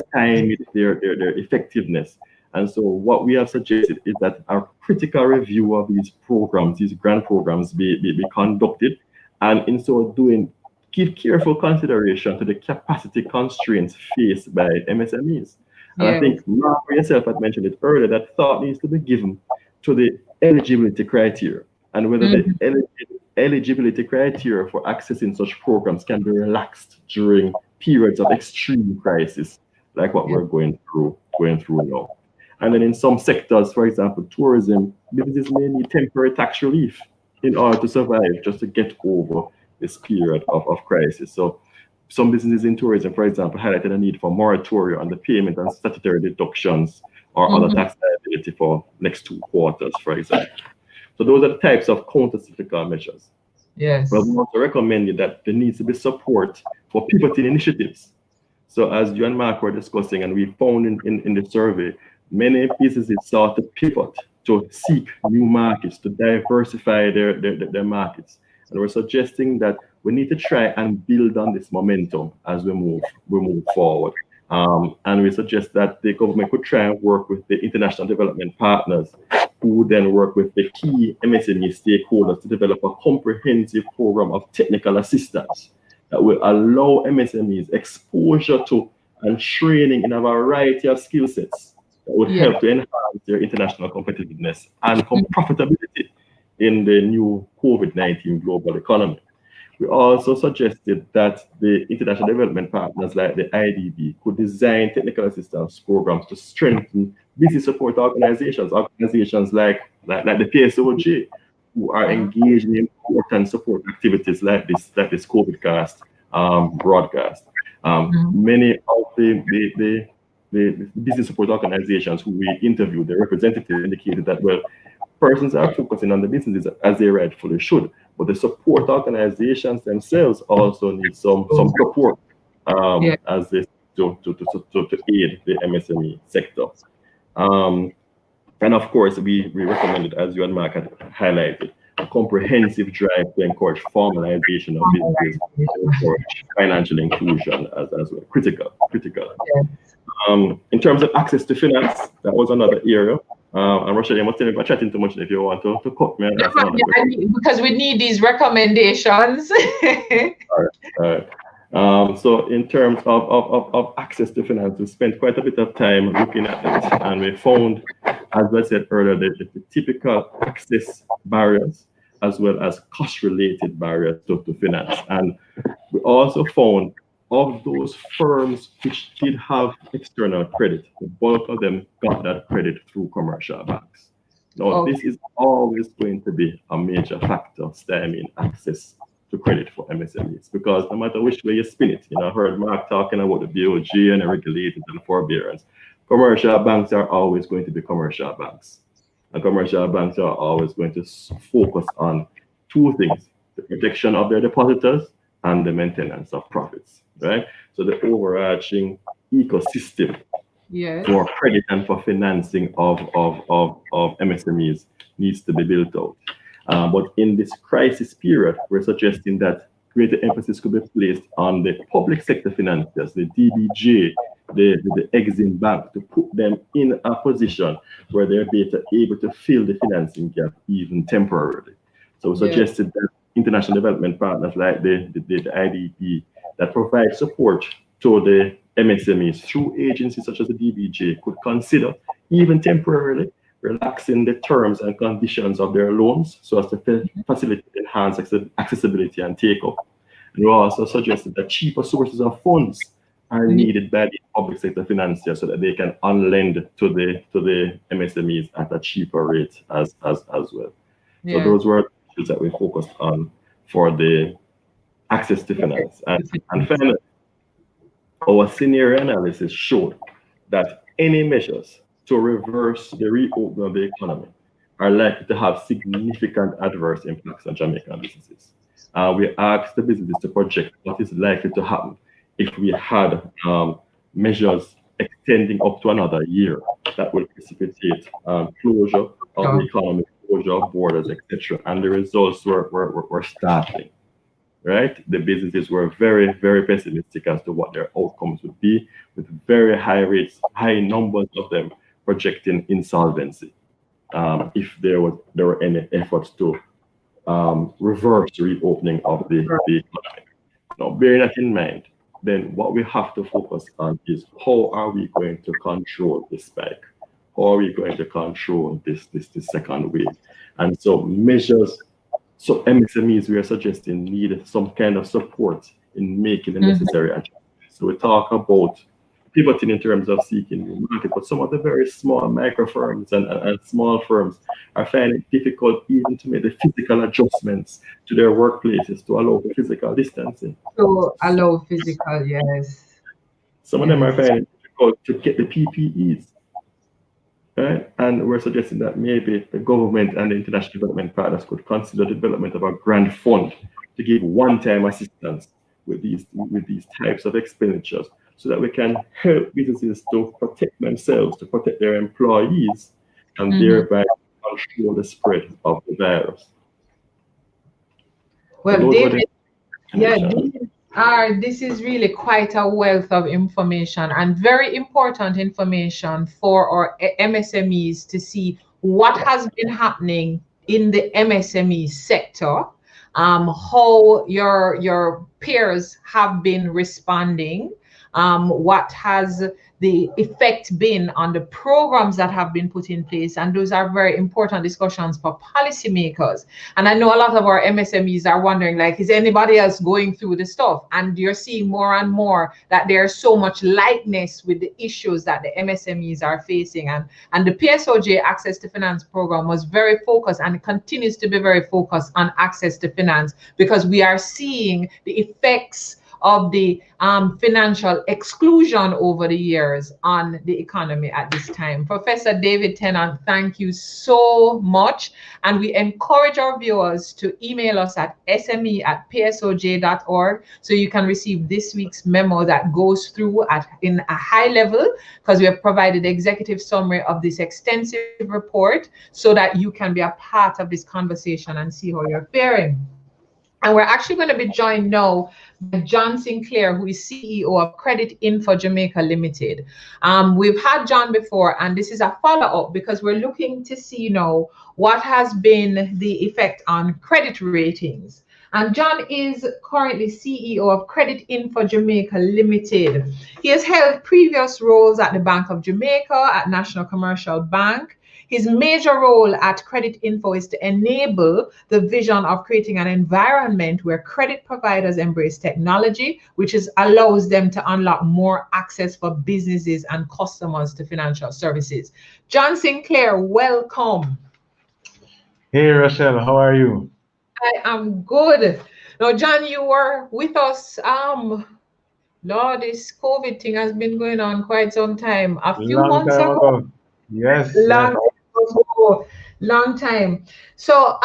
S3: their effectiveness. And so what we have suggested is that a critical review of these programs, these grant programs, be conducted, and in so doing, give careful consideration to the capacity constraints faced by MSMEs. And I think Mark yourself had mentioned it earlier, that thought needs to be given to the eligibility criteria and whether the eligibility criteria for accessing such programs can be relaxed during periods of extreme crisis, like what we're going through now. And then in some sectors, for example, tourism, businesses may need temporary tax relief in order to survive, just to get over this period of crisis. So some businesses in tourism, for example, highlighted a need for moratoria on the payment and statutory deductions or other tax liability for next 2 quarters, for example. So those are the types of counter-cyclical measures.
S1: Yes.
S3: But we also recommend that there needs to be support for pivoting initiatives. So as you and Mark were discussing, and we found in the survey, many businesses start to pivot to seek new markets, to diversify their markets. And we're suggesting that we need to try and build on this momentum as we move forward. And we suggest that the government could try and work with the international development partners, who then work with the key MSME stakeholders to develop a comprehensive program of technical assistance that will allow MSMEs exposure to and training in a variety of skill sets that would help to enhance enhance their international competitiveness and profitability in the new COVID-19 global economy. We also suggested that the international development partners like the IDB could design technical assistance programs to strengthen business support organizations like the PSOJ, who are engaged in important support activities like this COVIDcast broadcast. Many of the business support organizations who we interviewed, the representatives indicated that, well, persons are focusing on the businesses as they rightfully should, but the support organizations themselves also need some support as they to aid the MSME sector. And of course, we recommended, as you and Mark had highlighted, a comprehensive drive to encourage formalization of business, to encourage financial inclusion as well. Critical. In terms of access to finance, that was another area. And Rochelle, you must tell me if I'm chatting too much if you want to cut me.
S1: Because we need these recommendations.
S3: All right. So in terms of access to finance, we spent quite a bit of time looking at it, and we found, as I said earlier, the typical access barriers as well as cost-related barriers to finance. And we also found of those firms which did have external credit, the bulk of them got that credit through commercial banks. Now, this is always going to be a major factor stemming access to credit for MSMEs, because no matter which way you spin it, I heard Mark talking about the BOG and the regulators and the forbearance. Commercial banks are always going to be commercial banks. And commercial banks are always going to focus on two things: the protection of their depositors and the maintenance of profits, right? So the overarching ecosystem for credit and for financing of MSMEs needs to be built out. But in this crisis period, we're suggesting that greater emphasis could be placed on the public sector financiers, the DBJ, the Exim Bank, to put them in a position where they're able to fill the financing gap even temporarily. So we suggested that international development partners like the IDB that provide support to the MSMEs through agencies such as the DBJ could consider, even temporarily, relaxing the terms and conditions of their loans so as to facilitate enhanced accessibility and take-up. And we also suggested that cheaper sources of funds are needed by the public sector financiers so that they can unlend to the MSMEs at a cheaper rate as well. So those were issues that we focused on for the access to finance. And finally, our scenario analysis showed that any measures to reverse the reopening of the economy are likely to have significant adverse impacts on Jamaican businesses. We asked the businesses to project what is likely to happen if we had measures extending up to another year that will precipitate closure of the economy, closure of borders, etc. And the results were startling, right? The businesses were very, very pessimistic as to what their outcomes would be, with very high rates, high numbers of them projecting insolvency if there were any efforts to reverse the reopening of the economy. Now, bearing that in mind, then what we have to focus on is how are we going to control this spike? How are we going to control this second wave? And so measures, so MSMEs we are suggesting need some kind of support in making the necessary adjustments. So we talk about pivoting in terms of seeking new market, but some of the very small micro firms and small firms are finding it difficult even to make the physical adjustments to their workplaces to allow for physical distancing.
S1: To allow physical, yes.
S3: Some of them are finding it difficult to get the PPEs, right? And we're suggesting that maybe the government and the international development partners could consider the development of a grant fund to give one-time assistance with these types of expenditures, so that we can help businesses to protect themselves, to protect their employees, and thereby control the spread of the virus.
S1: Well, David, this is really quite a wealth of information and very important information for our MSMEs to see what has been happening in the MSME sector, how your peers have been responding, what has the effect been on the programs that have been put in place. And those are very important discussions for policymakers. And I know a lot of our MSMEs are wondering, like, is anybody else going through the stuff? And you're seeing more and more that there's so much likeness with the issues that the MSMEs are facing. And the PSOJ Access to Finance program was very focused and continues to be very focused on access to finance, because we are seeing the effects of the financial exclusion over the years on the economy at this time. Professor David Tennant, thank you so much. And we encourage our viewers to email us at sme@psoj.org so you can receive this week's memo that goes through in a high level, because we have provided executive summary of this extensive report so that you can be a part of this conversation and see how you're faring. And we're actually going to be joined now by John Sinclair, who is CEO of CreditInfo Jamaica Limited. We've had John before, and this is a follow-up because we're looking to see now what has been the effect on credit ratings. And John is currently CEO of CreditInfo Jamaica Limited. He has held previous roles at the Bank of Jamaica, at National Commercial Bank. His major role at CreditInfo is to enable the vision of creating an environment where credit providers embrace technology, which allows them to unlock more access for businesses and customers to financial services. John Sinclair, welcome.
S4: Hey, Rochelle, how are you?
S1: I am good. Now, John, you were with us. Lord, this COVID thing has been going on quite some time. A few months ago.
S4: Yes.
S1: Long time. So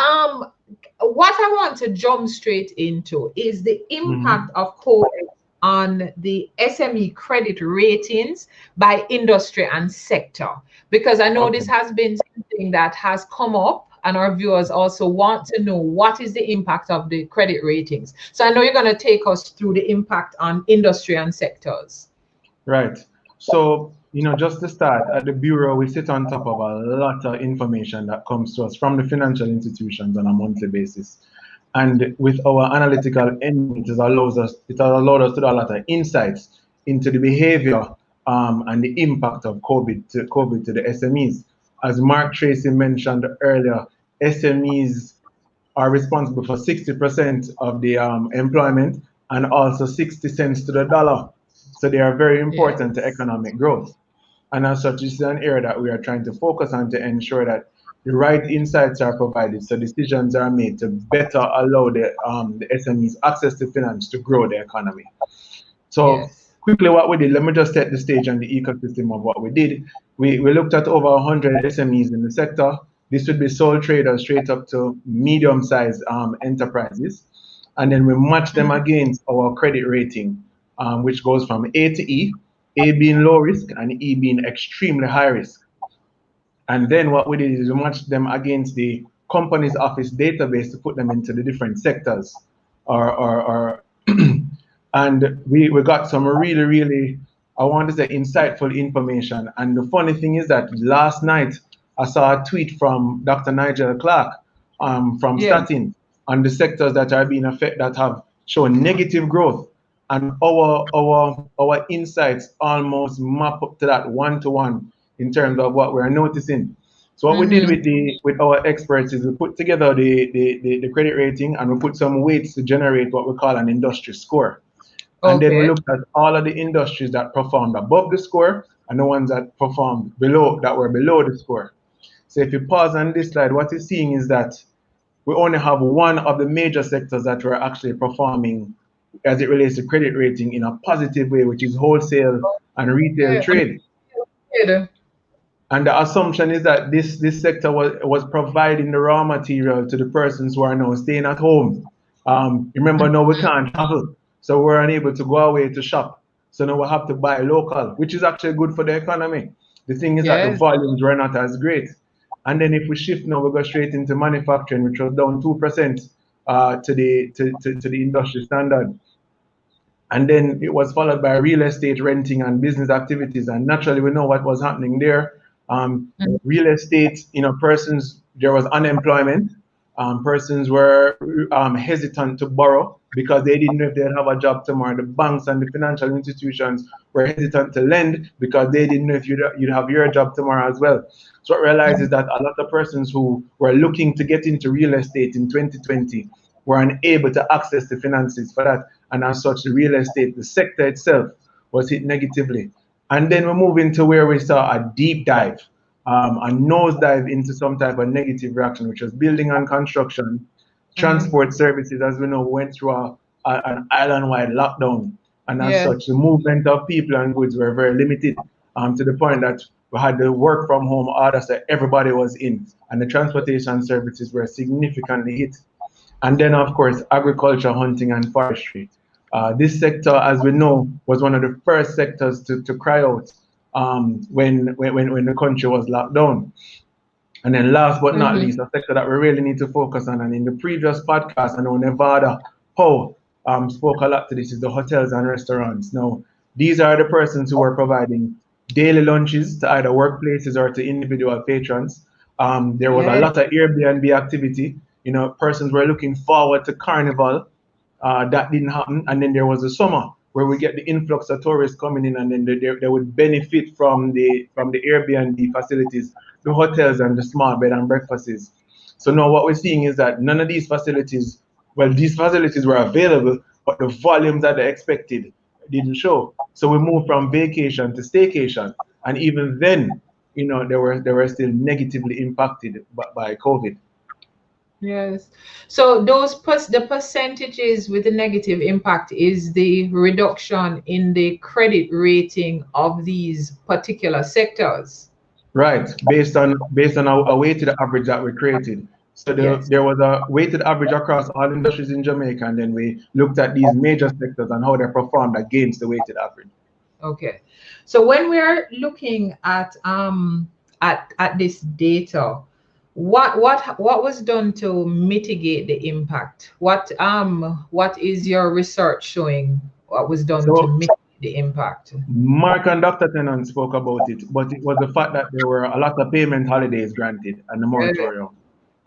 S1: what I want to jump straight into is the impact of COVID on the SME credit ratings by industry and sector, because I know this has been something that has come up, and our viewers also want to know what is the impact of the credit ratings. So I know you're going to take us through the impact on industry and sectors.
S4: Right. So, just to start, at the Bureau, we sit on top of a lot of information that comes to us from the financial institutions on a monthly basis. And with our analytical engine, it has allowed us to do a lot of insights into the behavior and the impact of COVID to the SMEs. As Mark Tracey mentioned earlier, SMEs are responsible for 60% of the employment and also 60 cents to the dollar. So they are very important to economic growth. And as such, this is an area that we are trying to focus on to ensure that the right insights are provided, so decisions are made to better allow the SMEs access to finance to grow the economy. So quickly what we did, let me just set the stage and the ecosystem of what we did. We looked at over 100 SMEs in the sector. This would be sole traders straight up to medium-sized enterprises. And then we matched them against our credit rating, which goes from A to E, A being low risk and E being extremely high risk. And then what we did is we matched them against the company's office database to put them into the different sectors. And we got some really, I want to say, insightful information. And the funny thing is that last night I saw a tweet from Dr. Nigel Clark from Statin on the sectors that are being affected, that have shown negative growth. And our insights almost map up to that one-to-one in terms of what we're noticing. So what we did with our experts is we put together the credit rating, and we put some weights to generate what we call an industry score. And then we looked at all of the industries that performed above the score and the ones that performed below, that were below the score. So if you pause on this slide, what you're seeing is that we only have one of the major sectors that were actually performing as it relates to credit rating in a positive way, which is wholesale and retail trade. And the assumption is that this sector was providing the raw material to the persons who are now staying at home. Remember, now we can't travel, so we're unable to go away to shop. So now we have to buy local, which is actually good for the economy. The thing is that the volumes were not as great. And then if we shift now, we go straight into manufacturing, which was down 2% to the industry standard. And then it was followed by real estate, renting, and business activities. And naturally, we know what was happening there. Real estate, persons, there was unemployment. Persons were hesitant to borrow because they didn't know if they'd have a job tomorrow. The banks and the financial institutions were hesitant to lend because they didn't know if you'd have your job tomorrow as well. So what I realized is that a lot of persons who were looking to get into real estate in 2020 were unable to access the finances for that. And as such, the real estate, the sector itself, was hit negatively. And then we move into where we saw a deep dive, a nosedive into some type of negative reaction, which was building and construction, transport services. As we know, went through an island-wide lockdown. And as such, the movement of people and goods were very limited, to the point that we had the work from home orders that everybody was in, and the transportation services were significantly hit. And then, of course, agriculture, hunting, and forestry. This sector, as we know, was one of the first sectors to cry out when the country was locked down. And then last but not least, a sector that we really need to focus on, and in the previous podcast, I know Nevada Poe spoke a lot to this, is the hotels and restaurants. Now, these are the persons who are providing daily lunches to either workplaces or to individual patrons. There was a lot of Airbnb activity. You know, persons were looking forward to Carnival. That didn't happen. And then there was the summer where we get the influx of tourists coming in, and then they would benefit from the Airbnb facilities, the hotels, and the small bed and breakfasts. So now what we're seeing is that none of these facilities, well, these facilities were available, but the volumes that they expected didn't show. So we moved from vacation to staycation. And even then, you know, they were still negatively impacted by COVID.
S1: Yes. So the percentages with the negative impact is the reduction in the credit rating of these particular sectors.
S4: Right, based on a weighted average that we created. So there was a weighted average across all industries in Jamaica, and then we looked at these major sectors and how they performed against the weighted average.
S1: Okay. So when we're looking at this data, what was done to mitigate the impact? What is your research showing? What was done to mitigate the impact?
S4: Mark and Dr. Tennant spoke about it, but it was the fact that there were a lot of payment holidays granted and the moratorium.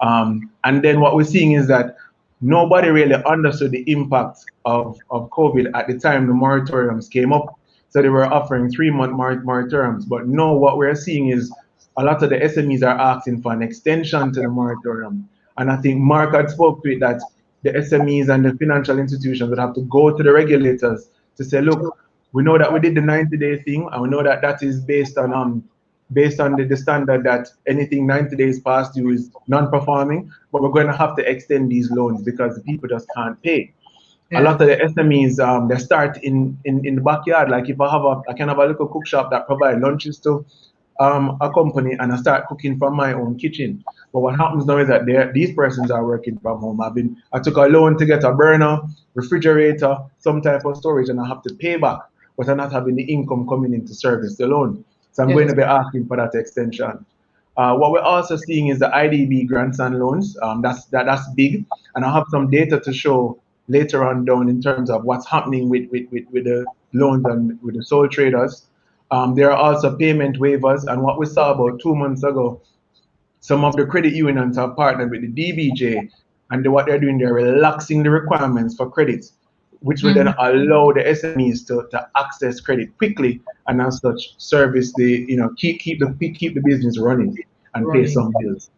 S4: And then what we're seeing is that nobody really understood the impact of COVID at the time the moratoriums came up. So they were offering 3-month moratoriums. But now what we're seeing is a lot of the SMEs are asking for an extension to the moratorium. And I think Mark had spoke to it, that the SMEs and the financial institutions would have to go to the regulators to say, look, we know that we did the 90-day thing, and we know that that is based on the standard that anything 90 days past due is non-performing, but we're going to have to extend these loans because the people just can't pay. A lot of the SMEs, they start in the backyard. Like if I can have a little cook shop that provide lunches to a company, and I start cooking from my own kitchen. But what happens now is that these persons are working from home. I took a loan to get a burner, refrigerator, some type of storage, and I have to pay back, but I'm not having the income coming in to service the loan. So I'm going to be asking for that extension. What we're also seeing is the Idb Grants and Loans. That's big, and I have some data to show later on down in terms of what's happening with the loans and with the sole traders. There are also payment waivers, and what we saw about 2 months ago, some of the credit unions have partnered with the DBJ, and what they're doing, they're relaxing the requirements for credit, which will then allow the SMEs to access credit quickly, and as such service keep the business running and pay some bills.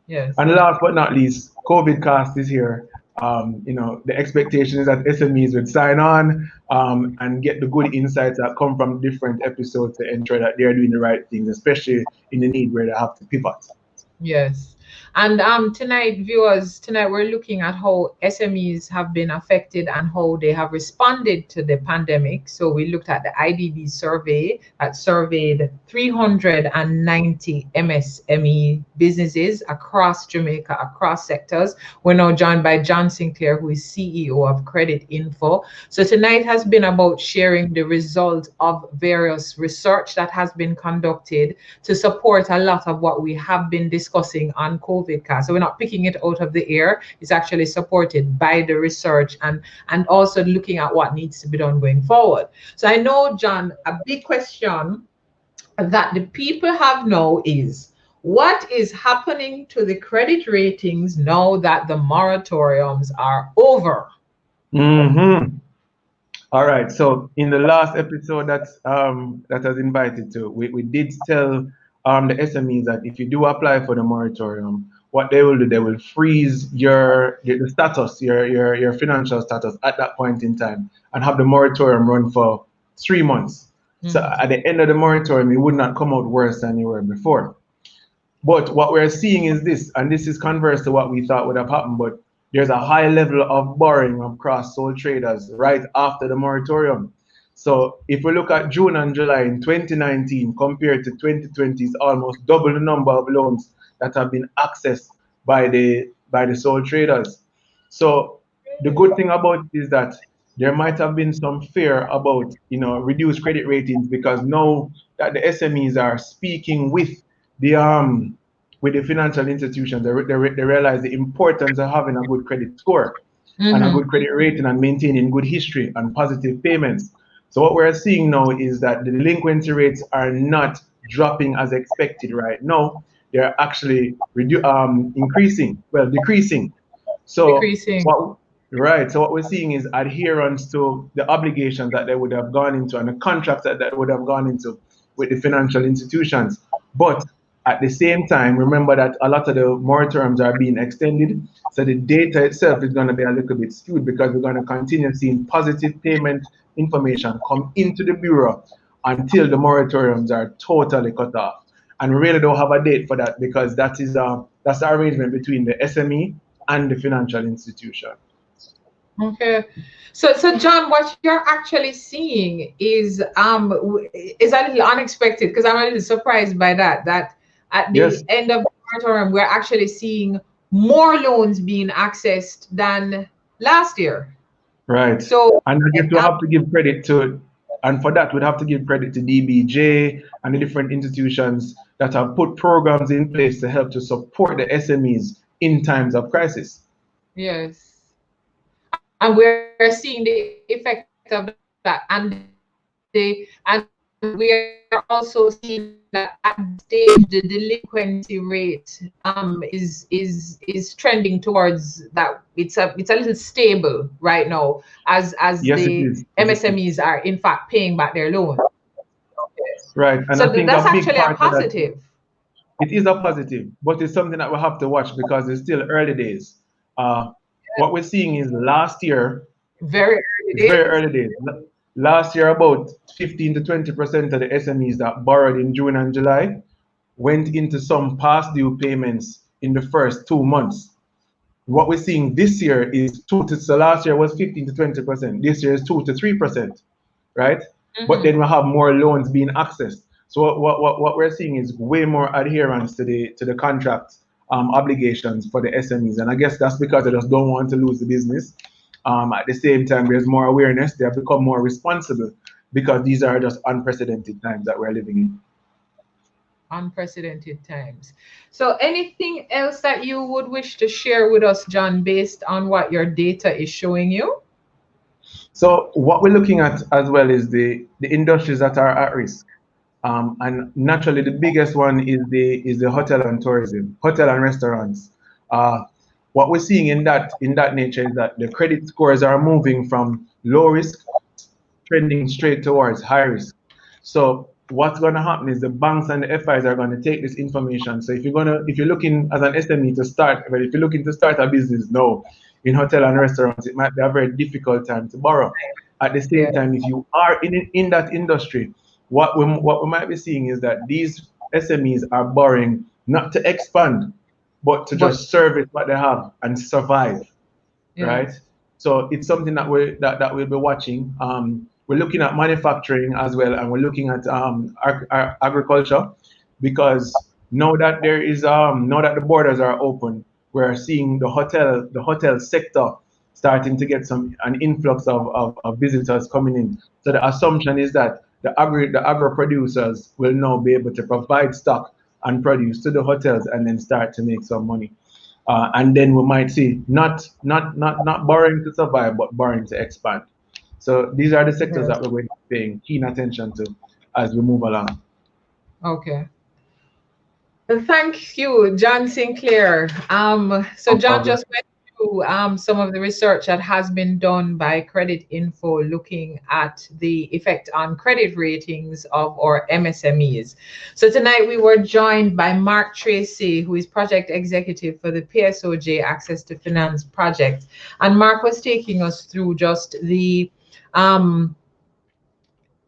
S1: Yes.
S4: And last but not least, COVIDCAST is here. The expectation is that SMEs would sign on and get the good insights that come from different episodes to ensure that they're doing the right things, especially in the need where they have to pivot.
S1: Yes. And tonight, viewers, we're looking at how SMEs have been affected and how they have responded to the pandemic. So we looked at the IDB survey that surveyed 390 MSME businesses across Jamaica, across sectors. We're now joined by John Sinclair, who is CEO of CreditInfo. So tonight has been about sharing the result of various research that has been conducted to support a lot of what we have been discussing on COVIDCAST. So we're not picking it out of the air. It's actually supported by the research and also looking at what needs to be done going forward. So I know, John, a big question that the people have now is, what is happening to the credit ratings now that the moratoriums are over?
S4: All right. So in the last episode that I was invited to, we did tell the SMEs that if you do apply for the moratorium, what they will do, they will freeze the status, your financial status at that point in time, and have the moratorium run for 3 months. So at the end of the moratorium, it would not come out worse than you were before. But what we're seeing is this, and this is converse to what we thought would have happened, but there's a high level of borrowing of cross-sole traders right after the moratorium. So if we look at June and July in 2019 compared to 2020, it's almost double the number of loans that have been accessed by the sole traders. So the good thing about it is that there might have been some fear about reduced credit ratings, because now that the SMEs are speaking with the financial institutions, they realize the importance of having a good credit score and a good credit rating and maintaining good history and positive payments. So what we're seeing now is that the delinquency rates are not dropping as expected right now. They're actually decreasing. So what we're seeing is adherence to the obligations that they would have gone into and the contracts that would have gone into with the financial institutions. But at the same time, remember that a lot of the moratoriums are being extended, so the data itself is going to be a little bit skewed, because we're going to continue seeing positive payment information come into the bureau until the moratoriums are totally cut off. And we really don't have a date for that, because that's the arrangement between the SME and the financial institution.
S1: Okay, so John, what you're actually seeing is a little unexpected, because I'm a little surprised by that. That at the end of the moratorium, we're actually seeing more loans being accessed than last year.
S4: Right. So, and I guess we have to give credit to, and for that we'd have to give credit to DBJ and the different institutions that have put programs in place to help to support the SMEs in times of crisis.
S1: Yes. And we're seeing the effect of that, and we are also seeing that at this stage the delinquency rate is trending towards that. It's a little stable right now, as the MSMEs are in fact paying back their loans.
S4: Right, and
S1: so
S4: I think
S1: that's actually a positive.
S4: It is a positive, but it's something that we have to watch, because it's still early days. What we're seeing is last year, very early days. Last year, about 15 to 20% of the SMEs that borrowed in June and July went into some past due payments in the first 2 months. What we're seeing this year is so last year was 15 to 20%. This year is 2 to 3%, right? But then we have more loans being accessed. So what we're seeing is way more adherence to the contract obligations for the SMEs, and I guess that's because they just don't want to lose the business. At the same time, there's more awareness. They have become more responsible, because these are just unprecedented times that we're living in.
S1: Unprecedented times. So anything else that you would wish to share with us, John, based on what your data is showing you?
S4: So what we're looking at as well is the industries that are at risk. And naturally, the biggest one is the hotel and tourism, hotel and restaurants. What we're seeing in that nature is that the credit scores are moving from low risk, trending straight towards high risk. So what's going to happen is the banks and the FIs are going to take this information. So if you're looking as an SME to start, but if you're looking to start a business now in hotel and restaurants, it might be a very difficult time to borrow. At the same time, if you are in that industry, what we might be seeing is that these SMEs are borrowing not to expand, but to just service what they have and survive, right? So it's something that we'll be watching. We're looking at manufacturing as well, and we're looking at agriculture, because now that the borders are open, we're seeing the hotel sector starting to get an influx of visitors coming in. So the assumption is that the agro producers will now be able to provide stock and produce to the hotels, and then start to make some money. And then we might see not borrowing to survive, but borrowing to expand. So these are the sectors that we're going to be paying keen attention to as we move along.
S1: Okay. Thank you, John Sinclair. So John just went through some of the research that has been done by CreditInfo looking at the effect on credit ratings of our MSMEs. So tonight we were joined by Mark Tracey, who is project executive for the PSOJ Access to Finance project. And Mark was taking us through just the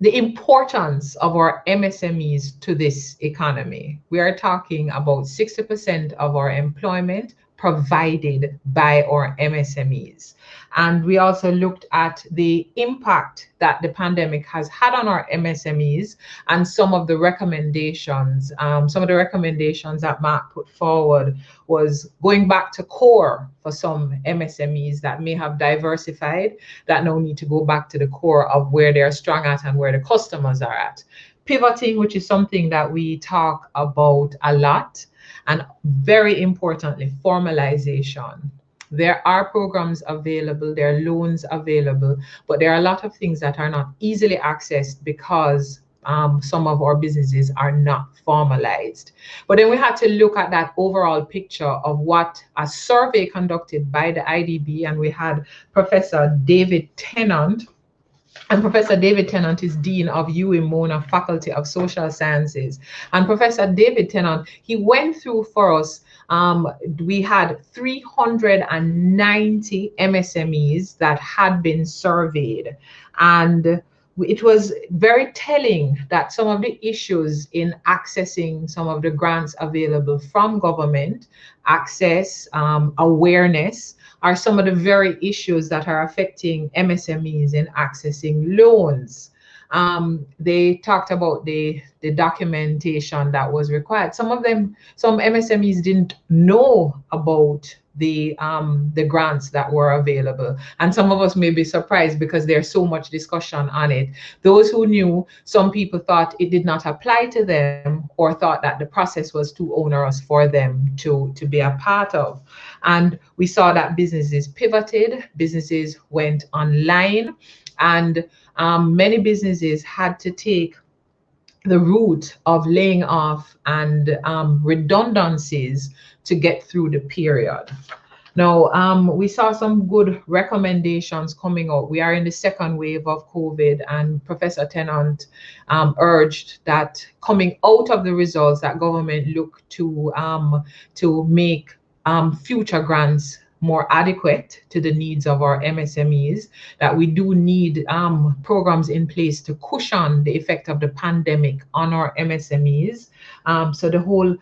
S1: importance of our MSMEs to this economy. We are talking about 60% of our employment provided by our MSMEs. And we also looked at the impact that the pandemic has had on our MSMEs and some of the recommendations. Some of the recommendations that Mark put forward was going back to core for some MSMEs that may have diversified, that now need to go back to the core of where they're strong at and where the customers are at. Pivoting, which is something that we talk about a lot, and very importantly, formalization. There are programs available, there are loans available, but there are a lot of things that are not easily accessed because some of our businesses are not formalized. But then we had to look at that overall picture of what a survey conducted by the IDB, and we had Professor David Tennant. And Professor David Tennant is Dean of UWI Mona Faculty of Social Sciences. And Professor David Tennant, he went through for us, we had 390 MSMEs that had been surveyed. And it was very telling that some of the issues in accessing some of the grants available from government, access, awareness, are some of the very issues that are affecting MSMEs in accessing loans. They talked about the documentation that was required. Some MSMEs didn't know about the grants that were available. And some of us may be surprised because there's so much discussion on it. Those who knew, some people thought it did not apply to them or thought that the process was too onerous for them to be a part of. And we saw that businesses pivoted, businesses went online, and many businesses had to take the route of laying off and redundancies to get through the period. Now, we saw some good recommendations coming out. We are in the second wave of COVID, and Professor Tennant urged that coming out of the results, that government look to make future grants more adequate to the needs of our MSMEs, that we do need programs in place to cushion the effect of the pandemic on our MSMEs. So the whole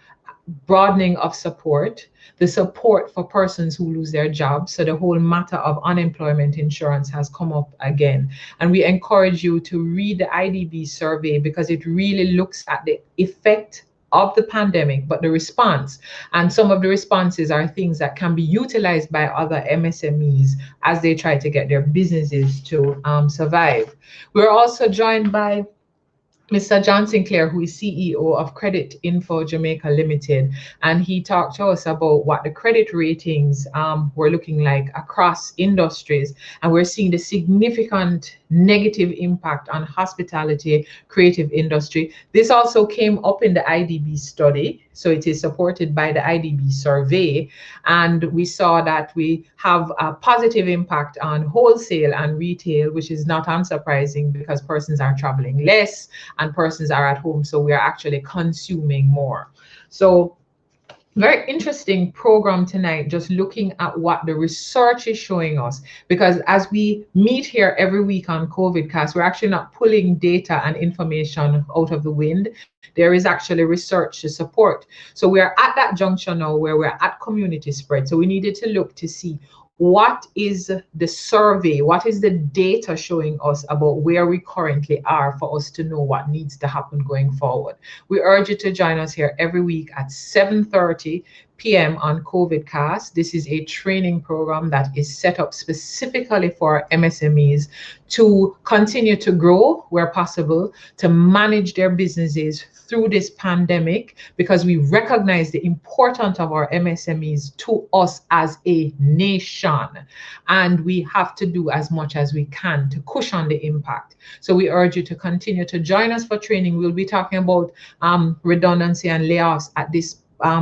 S1: broadening of support, the support for persons who lose their jobs. So the whole matter of unemployment insurance has come up again. And we encourage you to read the IDB survey because it really looks at the effect of the pandemic, but the response. And some of the responses are things that can be utilized by other MSMEs as they try to get their businesses to survive. We're also joined by Mr. John Sinclair, who is CEO of CreditInfo Jamaica Limited, and he talked to us about what the credit ratings were looking like across industries, and we're seeing the significant negative impact on hospitality, creative industry. This also came up in the IDB study, so it is supported by the IDB survey, and we saw that we have a positive impact on wholesale and retail, which is not unsurprising because persons are traveling less and persons are at home, so we are actually consuming more. So very interesting program tonight, just looking at what the research is showing us, because as we meet here every week on COVIDcast, we're actually not pulling data and information out of the wind. There is actually research to support. So we are at that junction now where we're at community spread. So we needed to look to see what is the survey, what is the data showing us about where we currently are for us to know what needs to happen going forward. We urge you to join us here every week at 7:30 p.m. on COVIDcast. This is a training program that is set up specifically for MSMEs to continue to grow where possible, to manage their businesses through this pandemic, because we recognize the importance of our MSMEs to us as a nation, and we have to do as much as we can to cushion the impact. So we urge you to continue to join us for training. We'll be talking about redundancy and layoffs at this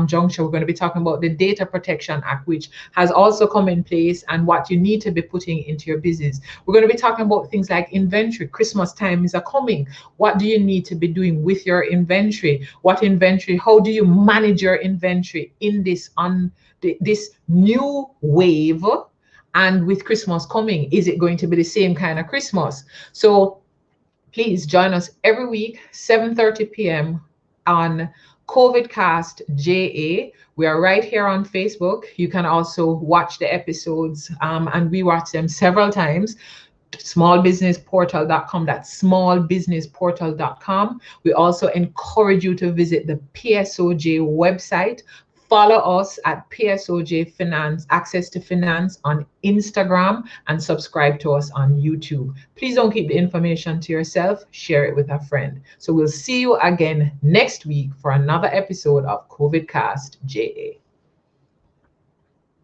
S1: juncture, we're going to be talking about the Data Protection Act, which has also come in place, and what you need to be putting into your business. We're going to be talking about things like inventory. Christmas time is coming. What do you need to be doing with your inventory? What inventory? How do you manage your inventory in this new wave? And with Christmas coming, is it going to be the same kind of Christmas? So please join us every week, 7:30 p.m. on COVIDCASTJA. We are right here on Facebook. You can also watch the episodes, and we watch them several times. Smallbusinessportal.com. That's smallbusinessportal.com. We also encourage you to visit the PSOJ website. Follow us at PSOJ Finance, Access to Finance on Instagram, and subscribe to us on YouTube. Please don't keep the information to yourself. Share it with a friend. So we'll see you again next week for another episode of COVIDCASTJA.